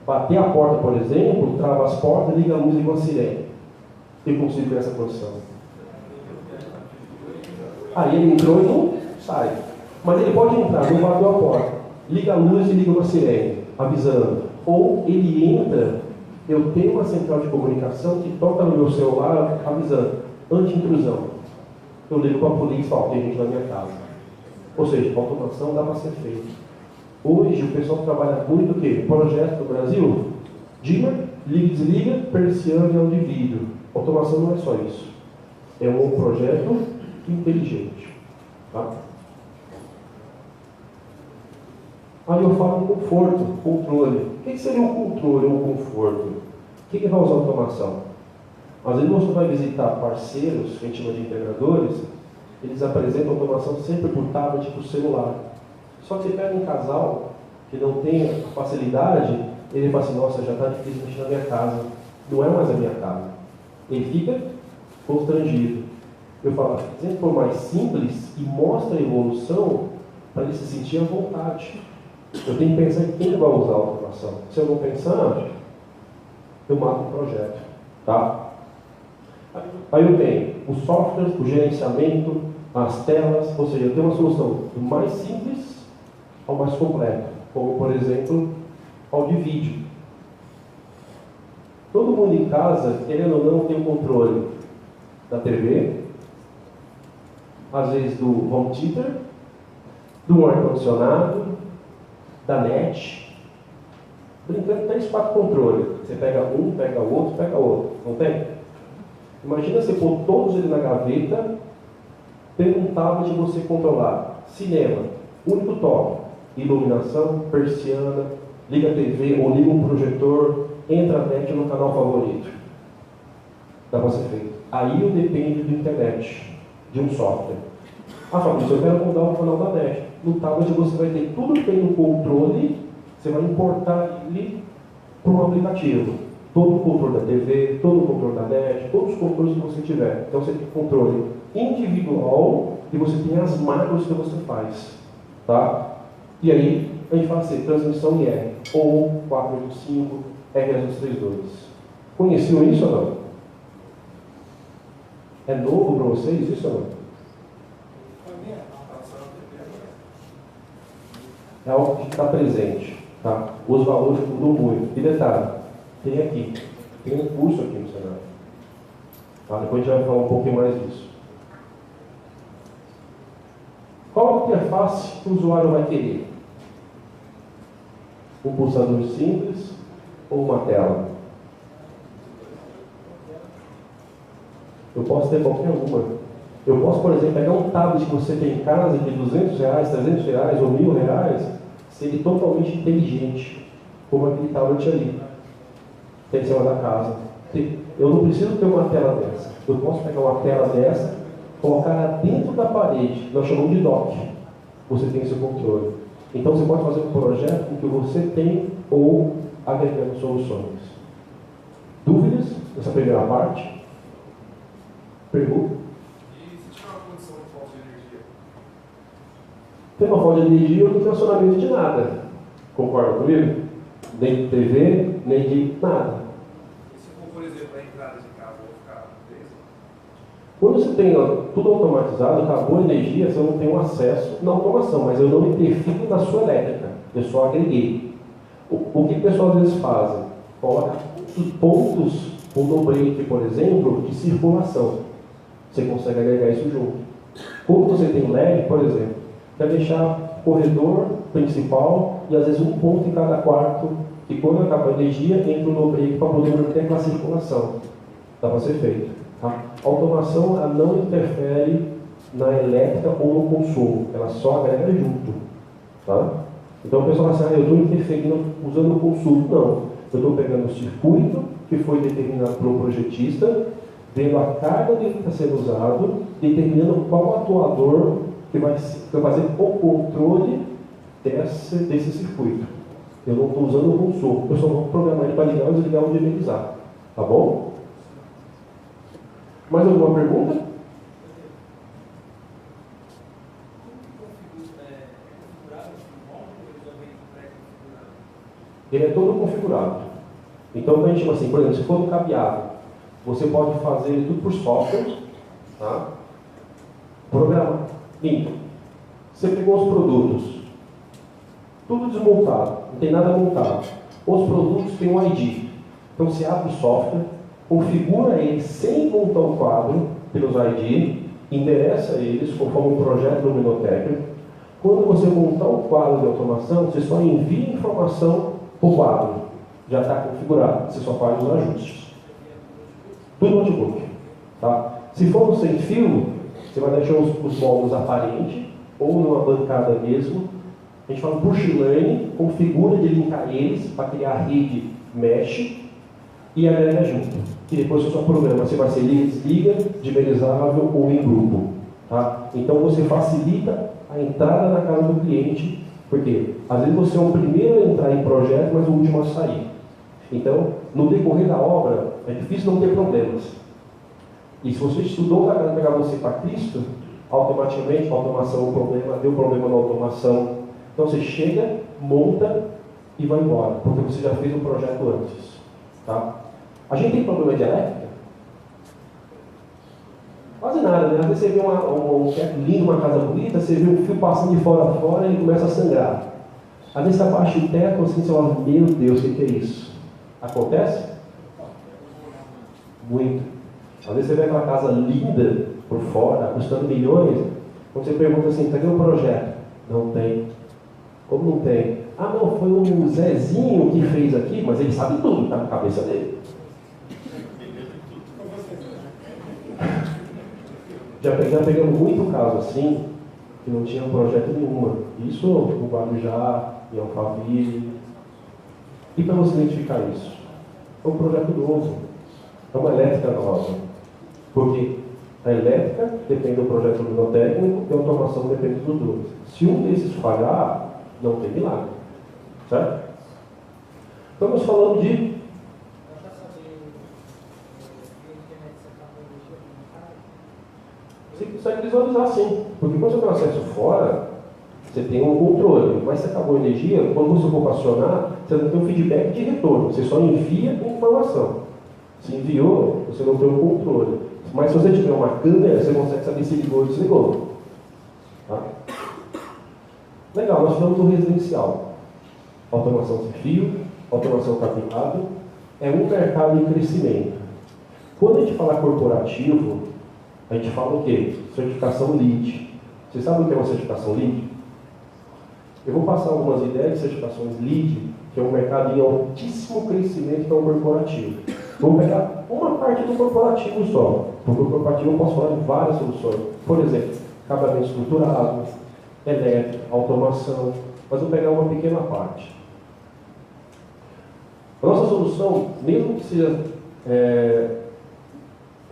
bater a porta, por exemplo, trava as portas, liga a luz e liga uma sirene. Eu consigo ver essa posição. Aí ele entrou e não sai. Mas ele pode entrar, não bateu a porta, liga a luz e liga uma sirene, avisando. Ou ele entra, eu tenho uma central de comunicação que toca no meu celular avisando, anti-intrusão. Eu ligo para a polícia e falo, tem gente na minha casa. Ou seja, a automação dá para ser feita. Hoje o pessoal trabalha muito o quê? Projeto do Brasil, dimmer, liga e desliga, persiana de vidro. Automação não é só isso. É um projeto inteligente. Tá? Aí eu falo em conforto, controle. O que seria um controle ou um conforto? O que vai usar automação? Às vezes você vai visitar parceiros, que a gente chama de integradores, eles apresentam automação sempre por tablet, por celular. Só que você pega um casal que não tem a facilidade, ele fala assim, nossa, já está difícil mexer na minha casa. Não é mais a minha casa. Ele fica constrangido. Eu falo, sempre for mais simples e mostra a evolução para ele se sentir à vontade. Eu tenho que pensar em quem vai usar a automação. Se eu não pensar, eu mato o projeto. Tá? Aí eu tenho o software, o gerenciamento, as telas, ou seja, eu tenho uma solução do mais simples ao mais completo, como por exemplo, áudio e vídeo. Todo mundo em casa, querendo ou não, tem o controle da TV, às vezes do home theater, do ar-condicionado, da net, brincando 3, 4 controles. Você pega um, pega o outro, pega o outro. Não tem? Imagina você pôr todos eles na gaveta, ter um tablet e você controlar. Cinema, único toque. Iluminação, persiana, liga a TV ou liga um projetor, entra a net no canal favorito. Dá para ser feito. Aí eu dependo da internet, de um software. Ah, Fabrício, eu quero mudar o canal da net. No tablet você vai ter tudo que tem no controle, você vai importar ele para um aplicativo. Todo o controle da TV, todo o controle da net, todos os controles que você tiver. Então você tem controle individual e você tem as macros que você faz. Tá? E aí a gente fala assim, transmissão em R, ou 485, R232. Conheciam isso ou não? É novo para vocês isso ou não? É algo que está presente. Tá? Os valores mudam muito. E detalhe, tem aqui, tem um curso aqui no Senado. Tá? Depois a gente vai falar um pouquinho mais disso. Qual a interface que o usuário vai querer? Um pulsador simples ou uma tela? Eu posso ter qualquer uma. Eu posso, por exemplo, pegar um tablet que você tem em casa de R$200, R$300 ou R$1.000, ser ele totalmente inteligente, como aquele tablet ali. Tem em cima da casa. Eu não preciso ter uma tela dessa. Eu posso pegar uma tela dessa, colocar ela dentro da parede. Nós chamamos de dock. Você tem esse controle. Então você pode fazer um projeto com que você tem ou agregando soluções. Dúvidas nessa primeira parte? Pergunta? E se tiver uma condição de falta de energia? Tem uma falta de energia, eu não tenho acionamento de nada. Concorda comigo? Nem de TV, nem de nada. E se for, por exemplo, a entrada de casa, vai ficar preso? Quando você tem tudo automatizado, acabou a energia, você não tem um acesso na automação, mas eu não interfiro na sua elétrica, eu só agreguei. O que o pessoal às vezes fazem? Coloca os pontos, um no-break, por exemplo, de circulação. Você consegue agregar isso junto. Quando você tem LED, por exemplo, quer deixar corredor principal e às vezes um ponto em cada quarto, e quando acaba a energia, entra o no-break para poder manter aquela circulação. Dá para ser feito. Tá? A automação ela não interfere na elétrica ou no consumo, ela só agrega junto. Tá? Então o pessoal fala assim, eu estou interferindo usando o consumo. Não, eu estou pegando o circuito que foi determinado pelo projetista, vendo a carga que está sendo usado, determinando qual atuador que vai fazer o controle desse circuito. Eu não estou usando o consumo, eu só vou programar ele para ligar ou desligar onde ele usar. Tá bom? Mais alguma pergunta? Ele é todo configurado. Então, a gente chama assim, por exemplo, se for no cabeado, você pode fazer tudo por software, tá? Programar. Limpo. Você pegou os produtos, tudo desmontado, não tem nada montado. Os produtos têm um ID. Então, você abre o software, configura eles sem montar o quadro pelos ID, endereça eles conforme um projeto luminotécnico. Quando você montar o quadro de automação, você só envia informação para o quadro. Já está configurado, você só faz os ajustes. Tudo notebook. Tá? Se for no sem fio, Você vai deixar os módulos aparentes, ou numa bancada mesmo. A gente fala push learning, configura de linkar eles para criar a rede mesh e agrega junto. E depois o seu programa, você vai ser liga, desliga, dimerizável ou em grupo. Tá? Então você facilita a entrada na casa do cliente, porque às vezes você é o primeiro a entrar em projeto, mas o último a sair. Então, no decorrer da obra, é difícil não ter problemas. E se você estudou para pegar você para Cristo, automaticamente a automação é um problema, deu problema na automação. Então você chega, monta e vai embora, porque você já fez o projeto antes. Tá? A gente tem problema de elétrica? Quase nada, né? Às vezes você vê um teto lindo, uma casa bonita, você vê um fio passando de fora a fora e ele começa a sangrar. Às vezes você abaixa o teto assim, você fala, meu Deus, o que é isso? Acontece? Muito. Às vezes você vê aquela casa linda por fora, custando milhões, quando você pergunta assim, cadê o projeto? Não tem. Como não tem? Ah, não, foi um Zezinho que fez aqui, mas ele sabe tudo, está na cabeça dele. Já pegamos muito caso assim, que não tinha projeto nenhuma. Isso no Guarujá, em Alphaville. E para você identificar isso? É um projeto novo. É uma elétrica nova. Porque a elétrica depende do projeto luminotécnico e a automação depende dos dois. Se um desses falhar, não tem milagre. Certo? Estamos falando de... Você consegue visualizar sim, porque quando você tem um acesso fora, você tem um controle, mas se acabou a energia, quando você for acionar, você não tem um feedback de retorno, você só envia informação. Se enviou, você não tem um controle. Mas se você tiver uma câmera, você consegue saber se ligou ou desligou. Tá? Legal, nós falamos do residencial. Automação sem fio, automação cabeado, é um mercado em crescimento. Quando a gente fala corporativo, a gente fala o quê? Certificação LEED. Vocês sabem o que é uma certificação LEED? Eu vou passar algumas ideias de certificações LEED, que é um mercado em altíssimo crescimento, que é o corporativo. Vamos pegar uma parte do corporativo só, porque o corporativo eu posso falar de várias soluções. Por exemplo, acabamento estruturado, elétrica, automação, mas vou pegar uma pequena parte. A nossa solução, mesmo que seja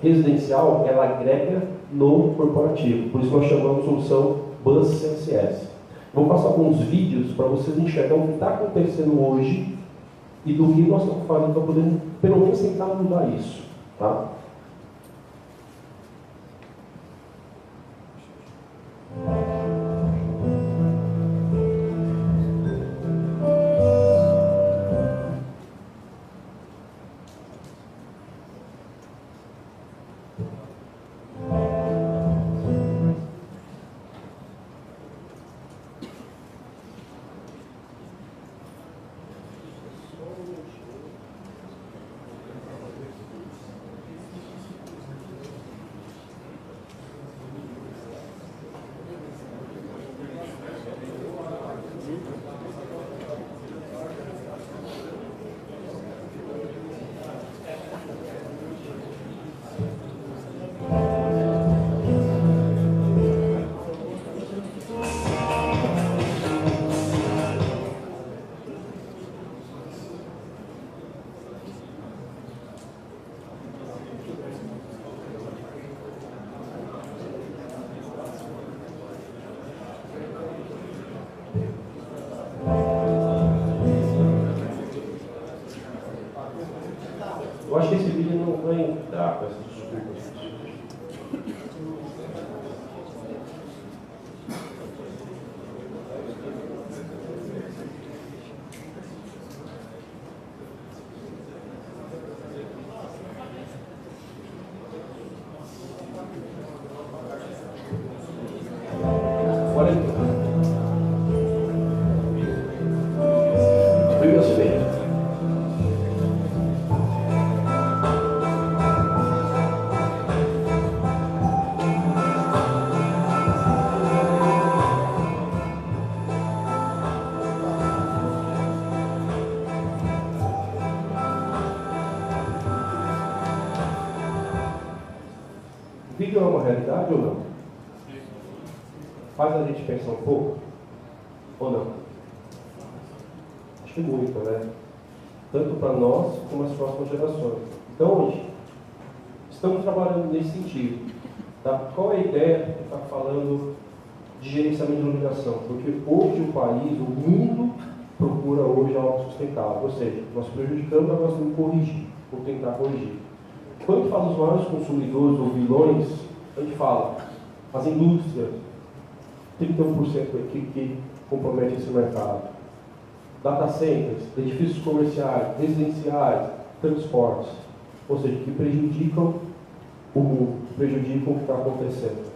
residencial, ela agrega no corporativo. Por isso nós chamamos de solução Bus CSS. Vou passar alguns vídeos para vocês enxergarem o que está acontecendo hoje e do que nós estamos fazendo para poder, pelo menos, tentar mudar isso. Tá? Eu acho que esse vídeo não vai entrar com essas desculpas. Agora entrou. Foi meu cimento. O vídeo é uma realidade ou não? faz a gente pensar um pouco? Ou não? Acho que muito, né? Tanto para nós como as próximas gerações. Então, hoje, estamos trabalhando nesse sentido. Tá? Qual é a ideia de estar falando de gerenciamento de iluminação? Porque hoje o país, o mundo, procura hoje algo sustentável. Ou seja, nós prejudicamos, mas nós temos que corrigir, ou tentar corrigir. Quando a gente fala dos maiores consumidores ou vilões, a gente fala as indústrias, 31% que compromete esse mercado. Data centers, edifícios comerciais, residenciais, transportes, ou seja, que prejudicam o mundo, prejudicam o que está acontecendo.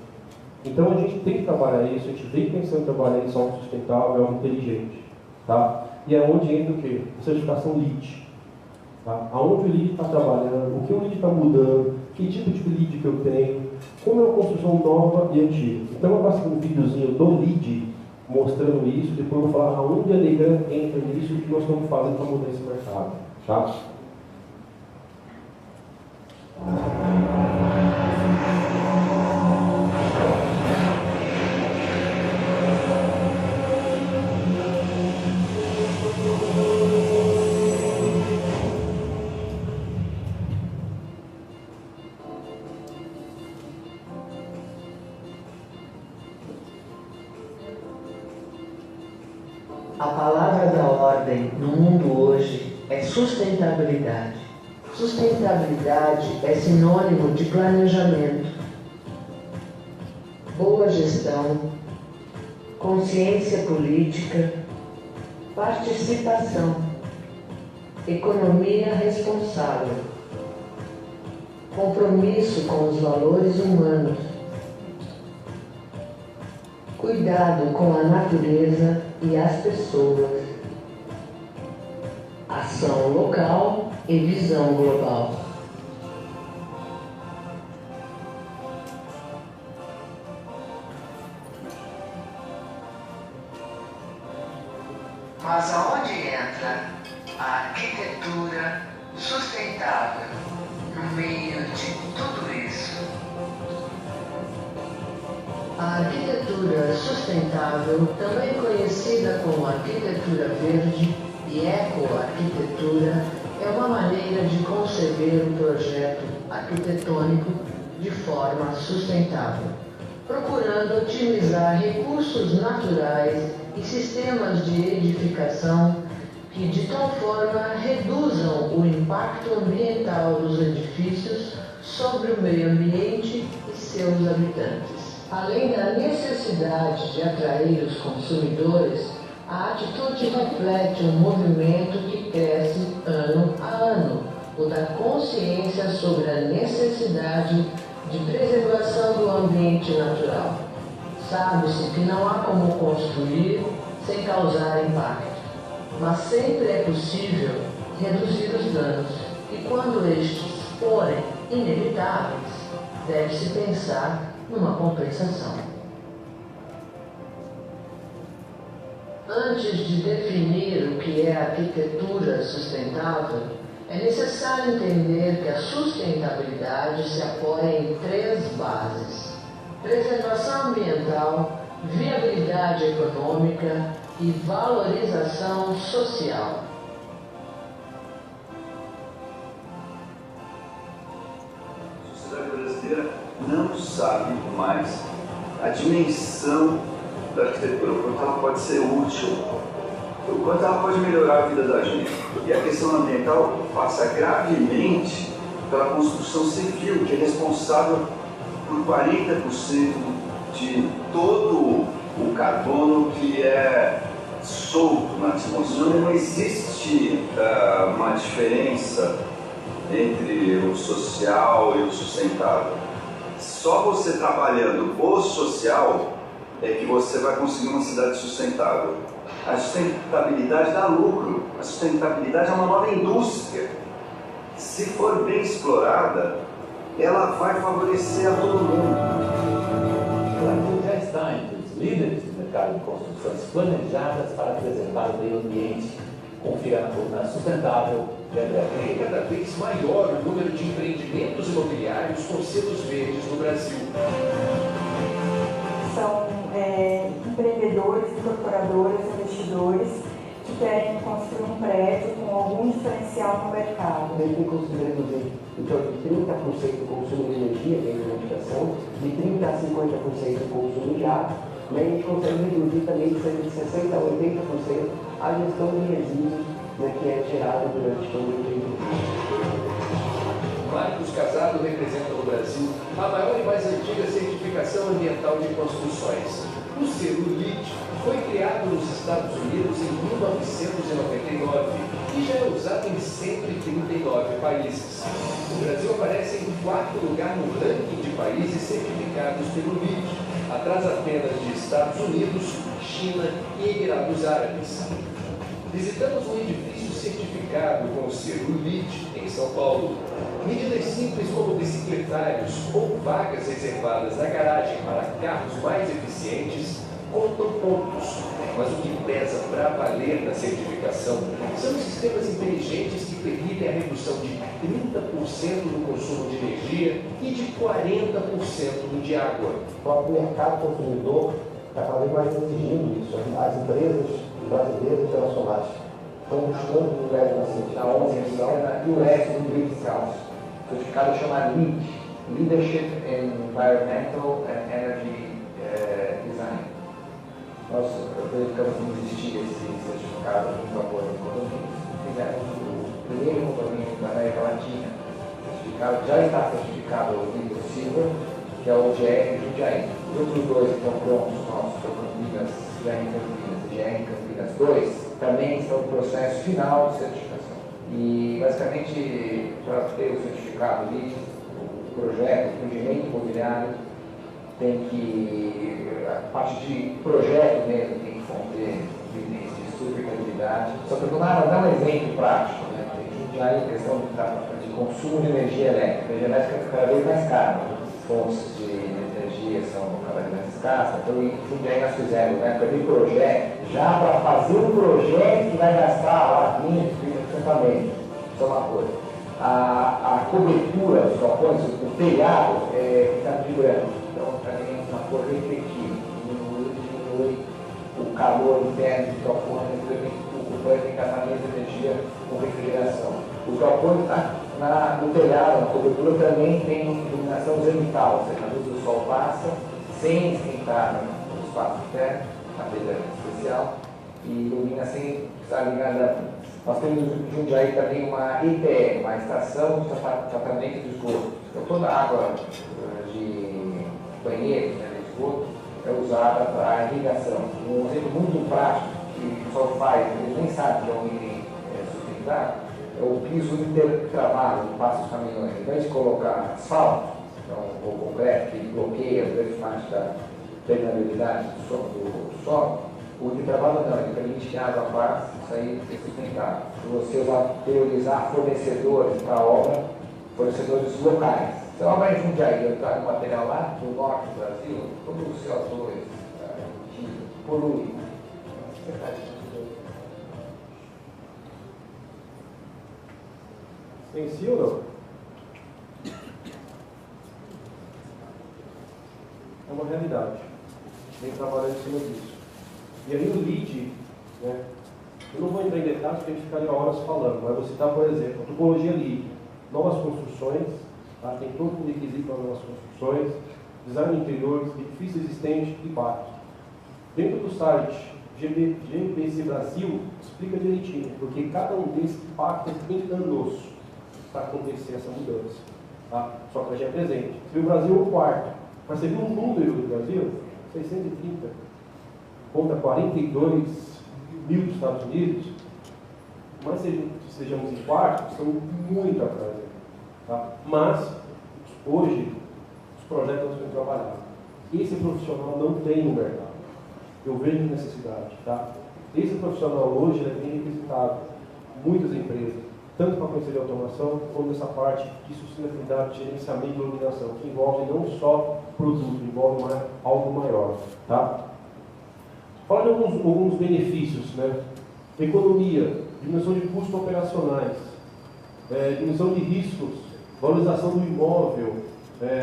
Então a gente tem que trabalhar isso, a gente vem pensando em trabalhar isso algo sustentável, algo inteligente. Tá? E é onde entra o quê? A certificação LEED. Tá? Aonde o LEED está trabalhando, o que o LEED está mudando, que tipo de LEED que eu tenho, como é uma construção nova e antiga. Então eu faço um videozinho do LEED mostrando isso, depois eu vou falar aonde a Legan entra nisso e o que nós estamos fazendo para mudar esse mercado. Tá? A palavra da ordem no mundo hoje é sustentabilidade. Sustentabilidade é sinônimo de planejamento, boa gestão, consciência política, participação, economia responsável, compromisso com os valores humanos, cuidado com a natureza e as pessoas, ação local e visão global. Mas aonde entra a arquitetura sustentável no meio de tudo isso? A arquitetura sustentável, também conhecida como arquitetura verde e ecoarquitetura, é uma maneira de conceber o projeto arquitetônico de forma sustentável, procurando otimizar recursos naturais e sistemas de edificação que de tal forma reduzam o impacto ambiental dos edifícios sobre o meio ambiente e seus habitantes. Além da necessidade de atrair os consumidores, a atitude reflete um movimento que cresce ano a ano, o da consciência sobre a necessidade de preservação do ambiente natural. Sabe-se que não há como construir sem causar impacto, mas sempre é possível reduzir os danos, e quando estes forem inevitáveis, deve-se pensar numa compensação. Antes de definir o que é arquitetura sustentável, é necessário entender que a sustentabilidade se apoia em 3 bases: preservação ambiental, viabilidade econômica e valorização social. A sociedade brasileira não sabe mais a dimensão da arquitetura, o quanto ela pode ser útil, o quanto ela pode melhorar a vida da gente. E a questão ambiental passa gravemente pela construção civil, que é responsável por 40% de todo o carbono que é solto na atmosfera. Não existe uma diferença entre o social e o sustentável. Só você trabalhando o social é que você vai conseguir uma cidade sustentável. A sustentabilidade dá lucro, a sustentabilidade é uma nova indústria. Se for bem explorada, ela vai favorecer a todo mundo. O Brasil já está entre os líderes do mercado de construções planejadas para preservar o meio ambiente. Confira na sustentável de André. É cada vez maior o número de empreendimentos imobiliários com selos verdes no Brasil. São empreendedores, incorporadores, investidores que querem construir um prédio com algum diferencial no mercado. A gente conseguiu reduzir em torno de 30% do consumo de energia dentro da edificação, de 30% a 50% do consumo de água, mas a gente consegue reduzir também de 60% a 80% a gestão de resíduos, né, que é gerada durante todo o empreendimento. Marcos Casado representa no Brasil a maior e mais antiga certificação ambiental de construções. O selo LEED foi criado nos Estados Unidos em 1999 e já é usado em 139 países. O Brasil aparece em 4º lugar no ranking de países certificados pelo LEED, atrás apenas de Estados Unidos, China e Emirados Árabes. Visitamos um edifício certificado com o selo LEED em São Paulo. Medidas simples como bicicletários ou vagas reservadas na garagem para carros mais eficientes contam pontos, mas o que pesa para valer na certificação são os sistemas inteligentes que permitem a redução de 30% no consumo de energia e de 40% no de água. O próprio mercado consumidor está cada vez mais exigindo isso. As empresas brasileiras e internacionais estão buscando o lugar de ciência. A ONU e o US do Green Council. O certificado chama LEED, Leadership in Environmental and Energy Design. Nós verificamos que não existia esse certificado junto à Bolsa de Economia. Fizemos o primeiro compromisso da América Latina. O certificado já está certificado o nível Silver, que é o GR Jundiaí. Os outros dois que estão prontos, nossos, Campinas, GR Campinas e GR Campinas 2, também estão no processo final de certificação. E, basicamente, para ter o certificado LEED, o projeto, o empreendimento imobiliário, tem que, a parte de projeto mesmo, tem que conter evidência de sustentabilidade. Só para dar um exemplo prático, né? Tem já em questão de consumo de energia elétrica. A energia elétrica é cada vez mais cara, as fontes de energia são cada vez mais escassas. Então, aí nós fizemos, né, para projeto, já para fazer um projeto que vai gastar lá 20, 30% a menos. Isso é uma coisa. A cobertura dos galpões, o telhado, está vibrando. Então, também uma cor refletiva, diminui o calor interno dos galpões, o encanamento de energia com refrigeração. Os galpões no telhado, na cobertura, também tem iluminação zenital, ou seja, a luz do sol passa sem esquentar o espaço interno, a telha especial, e ilumina sem estar ligada. Nós temos em Jundiaí também uma ETE, uma estação de tratamento de esgoto. Então, toda a água de banheiro, né, de esgoto, é usada para irrigação. Um exemplo muito prático que o pessoal faz, eles nem sabem que é um item sustentável, é o piso intertravado que passa os caminhões. Ao invés de colocar asfalto, então, ou concreto, que bloqueia a grande parte da permeabilidade do solo, o intertravado não, ele permite que a água passe, isso aí é sustentável. Se você vai priorizar fornecedores para a obra, fornecedores locais. Se a obra é em Jundiaí, eu trago material lá do norte do Brasil, todo o CO2 que polui. Tem sim ou não? É uma realidade. Tem que trabalhar em cima disso. E aí o LEED, né, eu não vou entrar em detalhes porque a gente ficaria horas falando, mas vou citar, por exemplo, a topologia LEED, novas construções, tá? Tem todo o requisito para novas construções, design de interiores, edifício existente e pacto. Dentro do site GBC Brasil, explica direitinho, porque cada um desses pactos tem anos para acontecer essa mudança. Tá? Só que a gente é presente. Se o Brasil é o quarto, mas você viu um número do Brasil? 630. Conta 42 mil dos Estados Unidos, mas se sejamos em quarto, estamos muito atrás. Tá? Mas, hoje, os projetos estão sendo trabalhados. Esse profissional não tem no mercado. Eu vejo necessidade. Tá? Esse profissional hoje é bem requisitado. Muitas empresas, tanto para conhecer de automação, como nessa parte de sustentabilidade, gerenciamento e iluminação, que envolve não só produto, envolve algo maior. Tá? Fala de alguns benefícios, né? Economia, diminuição de custos operacionais, diminuição de riscos, valorização do imóvel,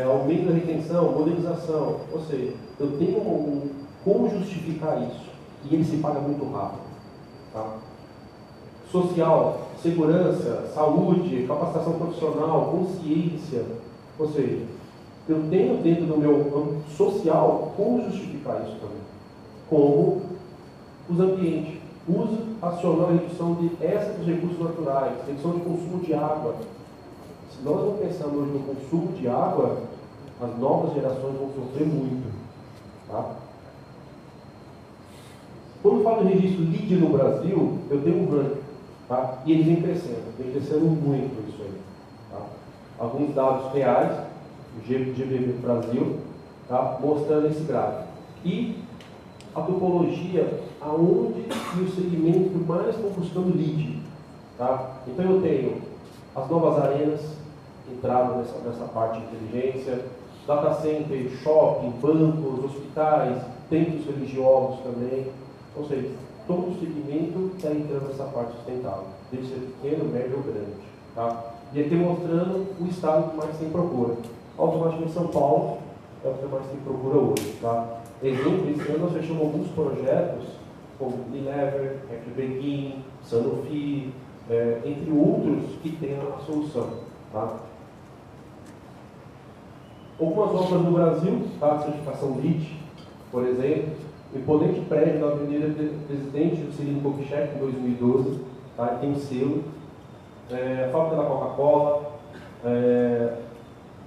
aumento da retenção, modernização. Ou seja, eu tenho como justificar isso. E ele se paga muito rápido. Tá? Social, segurança, saúde, capacitação profissional, consciência. Ou seja, eu tenho dentro do meu âmbito social como justificar isso também. Como os ambientes. Uso racional e redução de excesso de recursos naturais, redução de consumo de água. Se nós não pensarmos hoje no consumo de água, as novas gerações vão sofrer muito. Tá? Quando eu falo em registro LEED no Brasil, eu tenho um ranking. Tá? E ele vem crescendo muito isso aí. Tá? Alguns dados reais, o GBV Brasil, tá? Mostrando esse gráfico. E a topologia, aonde e o segmento que mais estão buscando LEED. Tá? Então eu tenho as novas arenas, entrado nessa parte de inteligência, data center, shopping, bancos, hospitais, templos religiosos também. Ou seja, todo o segmento está entrando nessa parte sustentável, desde ser pequeno, médio ou grande. Tá? E aqui mostrando o estado que mais tem procura. Automaticamente São Paulo é o que mais tem procura hoje. Tá? Exemplo, esse ano nós fechamos alguns projetos, como Unilever, FBKIN, Sanofi, entre outros que tem a solução. Tá? Algumas obras no Brasil, tá? Certificação LEED, por exemplo, o imponente prédio da Avenida Presidente Juscelino Kubitschek, em 2012, tá? Tem um selo. A fábrica da Coca-Cola,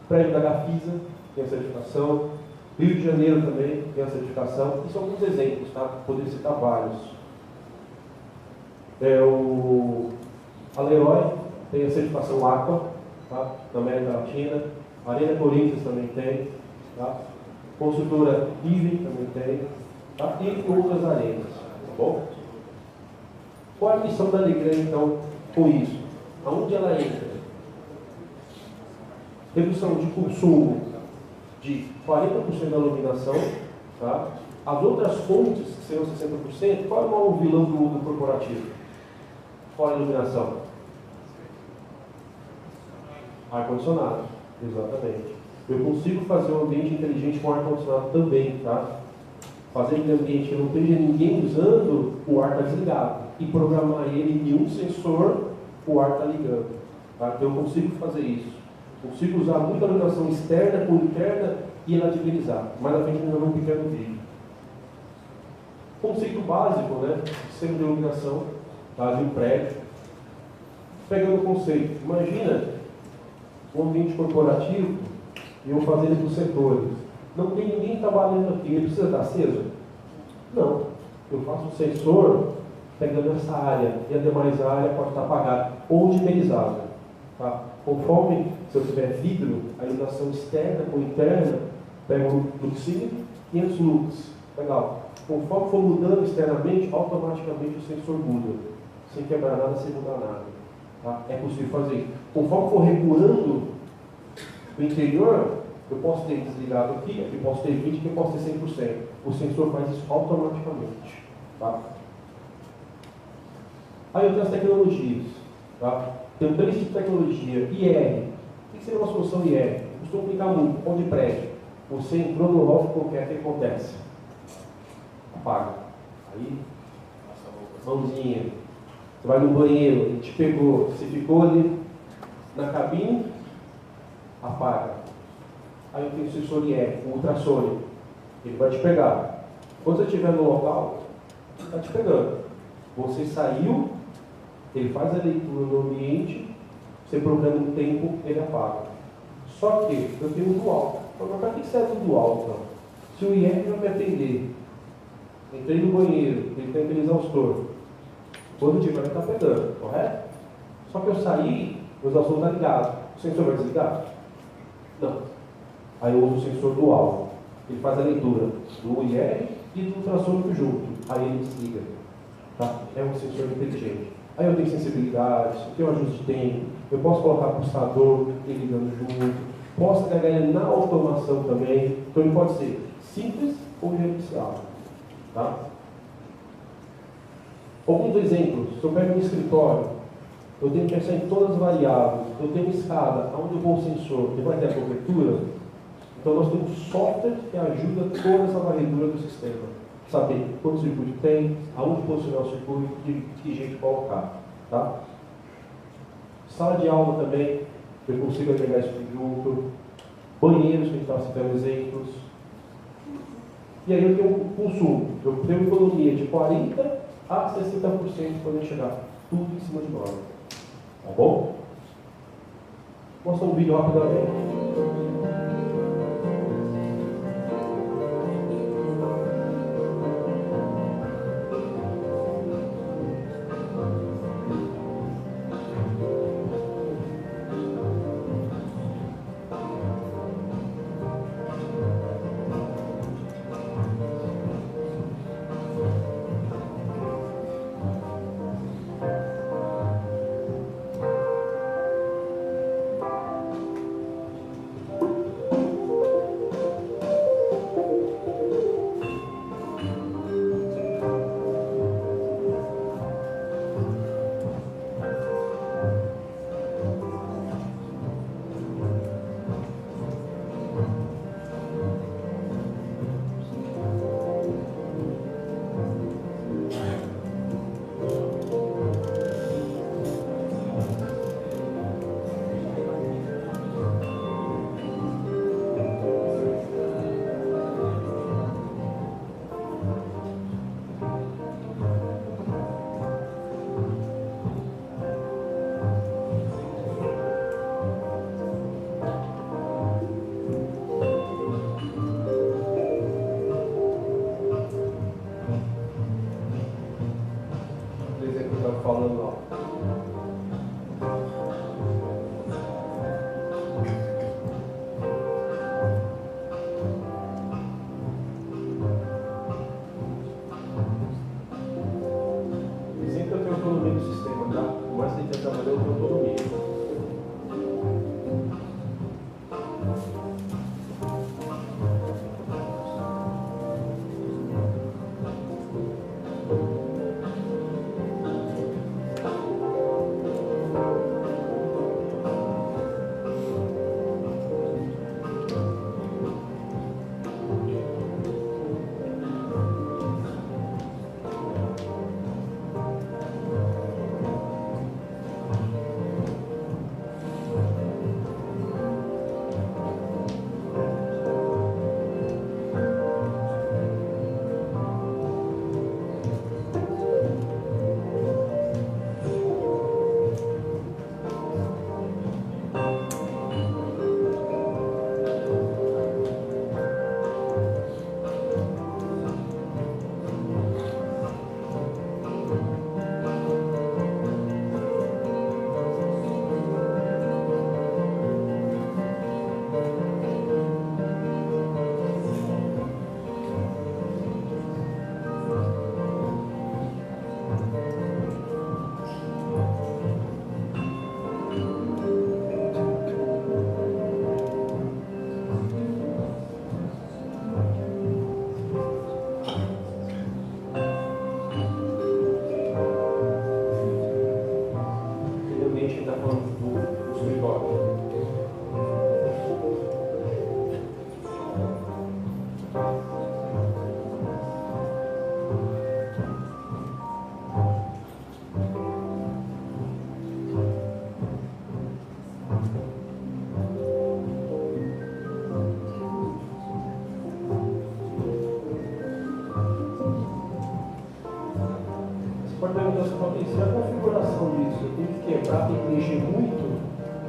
prédio da Gafisa, tem a certificação. Rio de Janeiro também tem a certificação. E são alguns exemplos, tá? Poderia citar vários. A Leroy tem a certificação Aqua, tá? Na América Latina. A Arena Corinthians também tem. Tá? Construtora Riven também tem. Tá? E outras arenas. Tá bom? Qual é a missão da Legrand, então, com isso? Aonde ela entra? Redução de consumo de 40% da iluminação. Tá? As outras fontes, que serão 60%, qual é o maior vilão do mundo corporativo? Qual é a iluminação? Ar-condicionado, exatamente. Eu consigo fazer um ambiente inteligente com ar-condicionado também, tá? Fazer aquele ambiente que não esteja ninguém usando, o ar está desligado. E programar ele em um sensor, o ar está ligando. Tá? Então eu consigo fazer isso. Consigo usar muita iluminação externa com interna e elastibilizar. Mais à frente eu vou um pequeno vídeo. Conceito básico, né? Sistema de iluminação, tá? De um prédio. Pegando o conceito, imagina um ambiente corporativo e eu fazendo por setores. Não tem ninguém trabalhando aqui, ele precisa estar aceso? Não. Eu faço um sensor pegando essa área e a demais área pode estar apagada ou dimerizada. Tá? Conforme, se eu tiver vidro, a iluminação externa ou interna pega um luxímetro e 500 lux. Legal. Conforme for mudando externamente, automaticamente o sensor muda. Sem quebrar nada, sem mudar nada. Tá? É possível fazer isso. Conforme for regulando o interior, eu posso ter desligado aqui posso ter 20%, aqui posso ter 100%. O sensor faz isso automaticamente. Tá? Aí eu tenho as tecnologias. Tá? Tem 3 tipos de tecnologia. IR. O que seria uma solução IR? Eu costumo aplicar muito. Onde prédio? Você entrou no loft qualquer, o que acontece? Apaga. Aí, mãozinha. Você vai no banheiro, ele te pegou, você ficou ali na cabine, apaga. Aí eu tenho o sensor IR, o ultrassônico. Ele vai te pegar. Quando você estiver no local, ele está te pegando. Você saiu, ele faz a leitura no ambiente, você programa um tempo, ele apaga. Só que eu tenho um dual. Mas para que serve o dual, então? Se o IR vai me atender, entrei no banheiro, ele tem aquele exaustor. Quando tiver, ele está pegando, correto? Só que eu saí, o exaustor está ligado. O sensor vai desligar? Não. Aí eu uso o sensor dual. Ele faz a leitura do IR e do ultrassônico junto. Aí ele desliga. Tá? É um sensor inteligente. Aí eu tenho sensibilidade, eu tenho ajuste de tempo, eu posso colocar pulsador, ele ligando junto, posso agregar ele na automação também. Então ele pode ser simples ou gerenciável. Tá? Alguns exemplos. Se eu pego um escritório, eu tenho que pensar em todas as variáveis. Eu tenho uma escada, onde eu vou o sensor, ele vai ter a cobertura. Então nós temos software que ajuda toda essa varredura do sistema. saber quanto circuito tem, aonde posicionar o circuito, de que jeito colocar. Tá? Sala de aula também, eu consigo agregar isso junto. Banheiros, que a gente estava citando exemplos. E aí eu tenho um consumo, eu tenho economia de 40% a 60% quando eu chegar. Tudo em cima de nós. Tá bom? Vou mostrar um vídeo rapidamente. Falando lá. E sempre eu tenho autonomia do sistema, tá? Por mais que a gente trabalhar, eu tenho autonomia. Pode perguntar se a configuração disso eu tenho que quebrar, tem que mexer muito?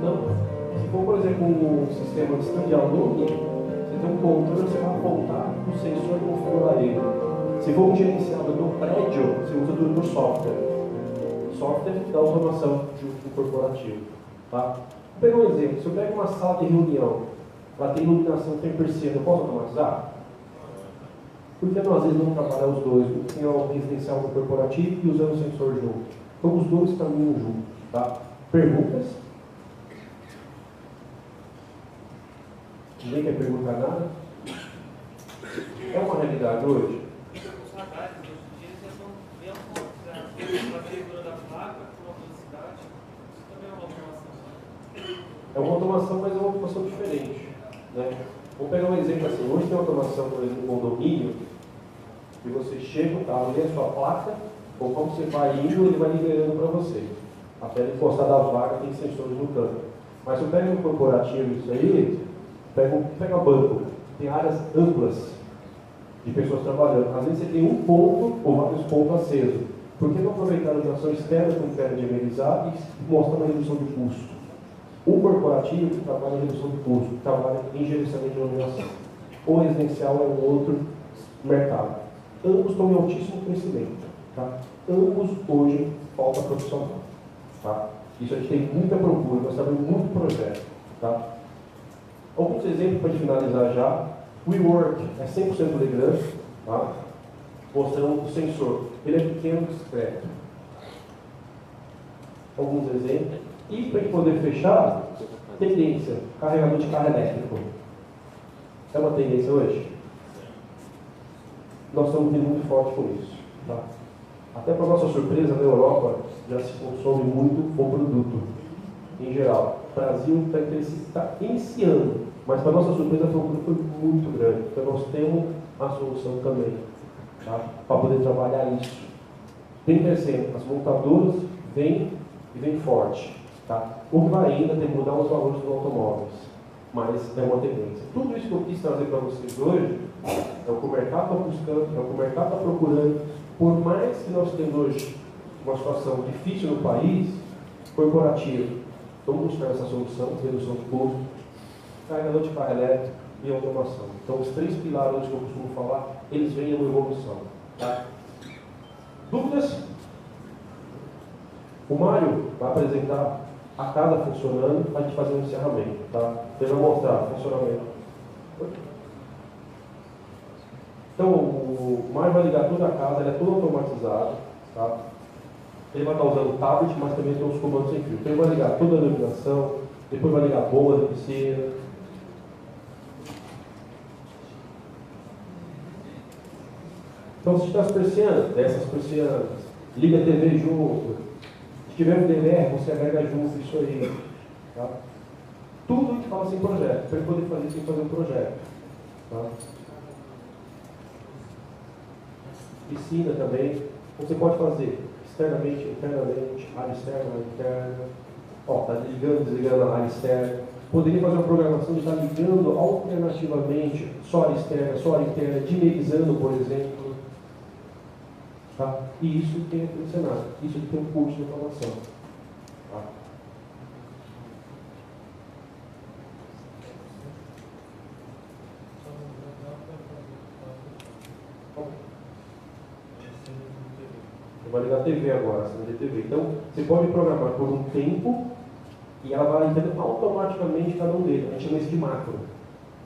Não. Se for, por exemplo, um sistema de standalone, você tem um controle, você vai apontar o sensor e configurar ele. Se for um gerenciador do prédio, você usa do software. Software da automação junto com o corporativo. Tá? Vou pegar um exemplo. Se eu pego uma sala de reunião, ela tem iluminação, tem persiana, eu posso automatizar? Por que nós às vezes não trabalhar os dois? Tem o residencial do corporativo e usando o sensor junto. Então os dois caminham juntos. Tá? Perguntas? Ninguém quer perguntar nada? É uma realidade hoje? Os radares hoje em dia já são bem automatizados. A leitura da placa, com uma velocidade, isso também é uma automação. É uma automação, mas é uma automação diferente. Né? Vamos pegar um exemplo assim. Hoje tem uma automação, por exemplo, no condomínio, E você chega no carro, lê a sua placa, ou como você vai indo, ele vai liberando para você. Até ele encostar das vagas, tem sensores no canto. Mas se eu pego um corporativo, isso aí, pega o banco, tem áreas amplas de pessoas trabalhando. Às vezes você tem um ponto ou vários pontos acesos. Por que não aproveitar a iluminação externa como querem diagonalizar e mostrar uma redução de custo? Um corporativo que trabalha em redução de custo, que trabalha em gerenciamento de iluminação. O residencial é um outro mercado. Ambos estão em altíssimo crescimento. Tá? Ambos hoje falta profissional. Tá? Isso a gente tem muita procura, nós temos muito projeto. Tá? Alguns exemplos para finalizar já. WeWork é 100% Legrand, tá? Mostrando o sensor. Ele é pequeno e discreto. Alguns exemplos. E para poder fechar, tendência, carregador de carro elétrico. É uma tendência hoje? Nós estamos vindo muito forte com isso. Tá? Até para nossa surpresa, na Europa já se consome muito o produto, em geral. O Brasil está iniciando, mas para nossa surpresa foi muito grande. Então nós temos a solução também, tá? Para poder trabalhar isso. Vem crescendo, as montadoras vêm e vêm forte. Tá? O que vai ainda tem que mudar os valores dos automóveis, mas é uma tendência. Tudo isso que eu quis trazer para vocês hoje é o que o mercado está buscando, é o que o mercado está procurando. Por mais que nós temos hoje uma situação difícil no país, corporativo, vamos buscar essa solução, redução de custo, carregador de carro elétrico e automação. Então, os três pilares que eu costumo falar, eles vêm em uma evolução. Tá? Dúvidas? O Mário vai apresentar a casa funcionando para a gente fazer um encerramento. Tá? Ele vai mostrar o funcionamento. Então, o Mário vai ligar toda a casa, ele é todo automatizado. Tá? Ele vai estar usando o tablet, mas também tem os comandos sem fio. Então, ele vai ligar toda a iluminação, depois vai ligar a bomba da piscina. Então, se tiver as persianas, desce as persianas, liga a TV junto. Se tiver um DVR, você agrega junto isso aí. Tá? Tudo a gente fala sem projeto, para ele poder fazer sem fazer um projeto. Tá? Piscina também, você pode fazer externamente, internamente, área externa, área interna. Ó, está ligando, desligando a área externa. Poderia fazer uma programação de estar ligando alternativamente só a área externa, só a área interna, dimerizando, por exemplo. Tá? E isso tem aqui no cenário, isso aqui tem um curso de informação. Tá? Você vai ligar a TV agora, acender a TV. Então, você pode programar por um tempo e ela vai entender automaticamente cada um deles. A gente chama isso de macro.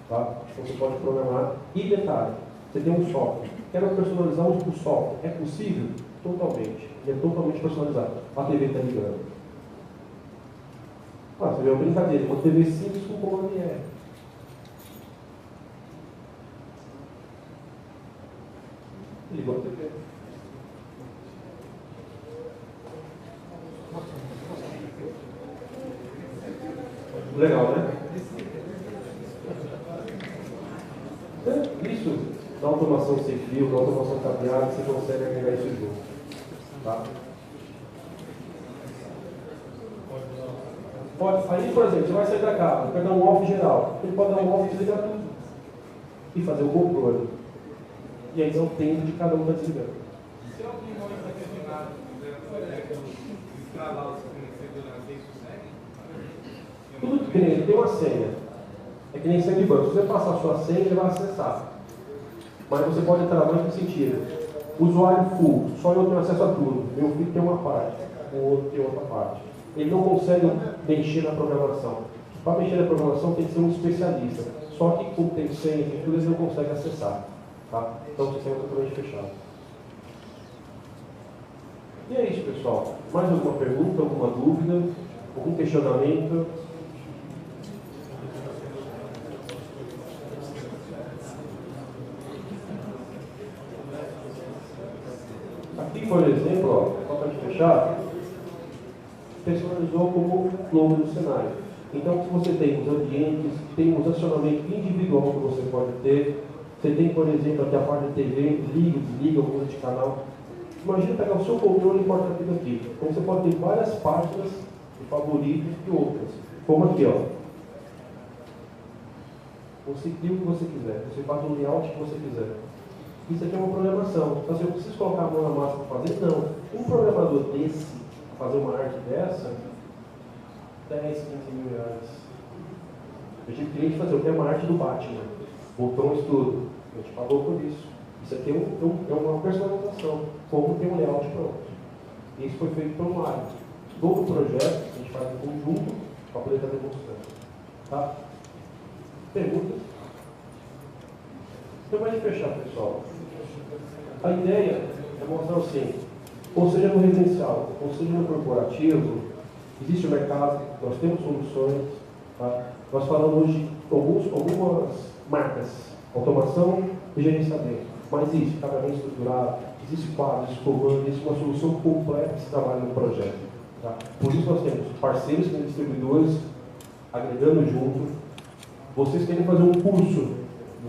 Tá? Então, você pode programar. E detalhe, você tem um software. Quero personalizar o software. É possível? Totalmente. Ele é totalmente personalizado. A TV está ligando. Ah, você vê uma brincadeira. Uma TV simples com comando IR. Ligou a TV. Legal, né? Isso, na automação sem fio, na automação cabeada, você consegue agregar isso junto. Tá? Pode, aí, por exemplo, você vai sair da casa, vai dar um off geral. Ele pode dar um off e desligar tudo. E fazer o controle. E aí é o tempo de cada um está desligando. Se alguém não está questionado, instalar o sistema de segurança, isso segue? Tudo que tem uma senha. É que nem senha de banco. Se você passar a sua senha, ele vai acessar. Mas você pode entrar mais no sentido. Usuário full, só eu tenho acesso a tudo. Meu filho tem uma parte, o outro tem outra parte. Ele não consegue mexer na programação. Para mexer na programação tem que ser um especialista. Só que como tem senha, tem tudo, eles não conseguem acessar. Tá? Então o sistema é totalmente fechado. E é isso, pessoal. Mais alguma pergunta, alguma dúvida, algum questionamento? Aqui, por exemplo, ó, só para te fechar, personalizou como logo do cenário. Então, se você tem os ambientes, tem um acionamento individual que você pode ter, Você tem, por exemplo, aqui a parte da TV, liga, desliga, muda de canal. Imagina pegar o seu controle e cortar tudo aqui. Então você pode ter várias páginas de favoritos e outras. Como aqui, ó. Você cria o que você quiser, você faz o layout que você quiser. Isso aqui é uma programação. Então, se eu preciso colocar a mão na massa para fazer, não. Um programador desse, fazer uma arte dessa, 10, 15 mil reais. Eu tive cliente fazer, eu quero uma arte do Batman, botões tudo. Eu te pagou por isso. Isso aqui é uma personalização, como tem um layout pronto. Isso foi feito por um lado. Todo o projeto a gente faz em conjunto para poder estar demonstrando. Tá? Perguntas? Então, vai fechar, pessoal. A ideia é mostrar assim, ou seja no residencial, ou seja no corporativo, existe o mercado, nós temos soluções. Tá? Nós falamos hoje de algumas marcas, automação e gerenciamento. Mas existe pagamento estruturado, existe quadro, existe comando, existe uma solução completa que se trabalha no projeto. Tá? Por isso nós temos parceiros com distribuidores agregando junto. Vocês querem fazer um curso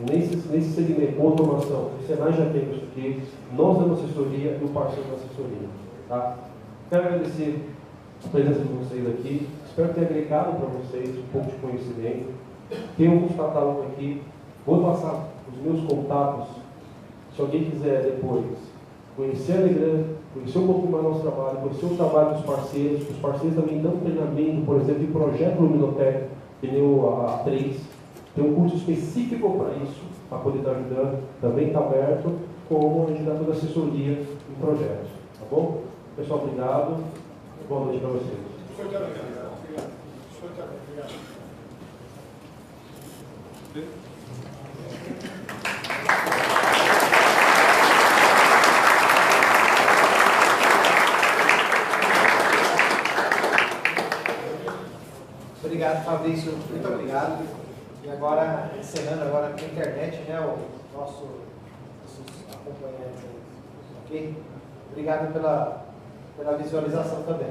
nesse segmento, com automação, o Senai já tem isso aqui, nós damos assessoria e o parceiro da assessoria. Tá? Quero agradecer a presença de vocês aqui, espero ter agregado para vocês um pouco de conhecimento. Tem alguns catálogos aqui, vou passar os meus contatos, se alguém quiser depois conhecer a Legrand, conhecer um pouco mais do nosso trabalho, conhecer o trabalho dos parceiros, os parceiros também dão treinamento, por exemplo, de projeto Luminotec, que nem a A3, tem um curso específico para isso, para poder estar ajudando, também está aberto, como a gente dá toda a assessoria em projetos. Tá bom? Pessoal, obrigado. Boa noite para vocês. Obrigado, Fabrício. Muito obrigado. E agora, encerrando agora com a internet, né, o nossos acompanhantes aí. Ok? Obrigado pela visualização também.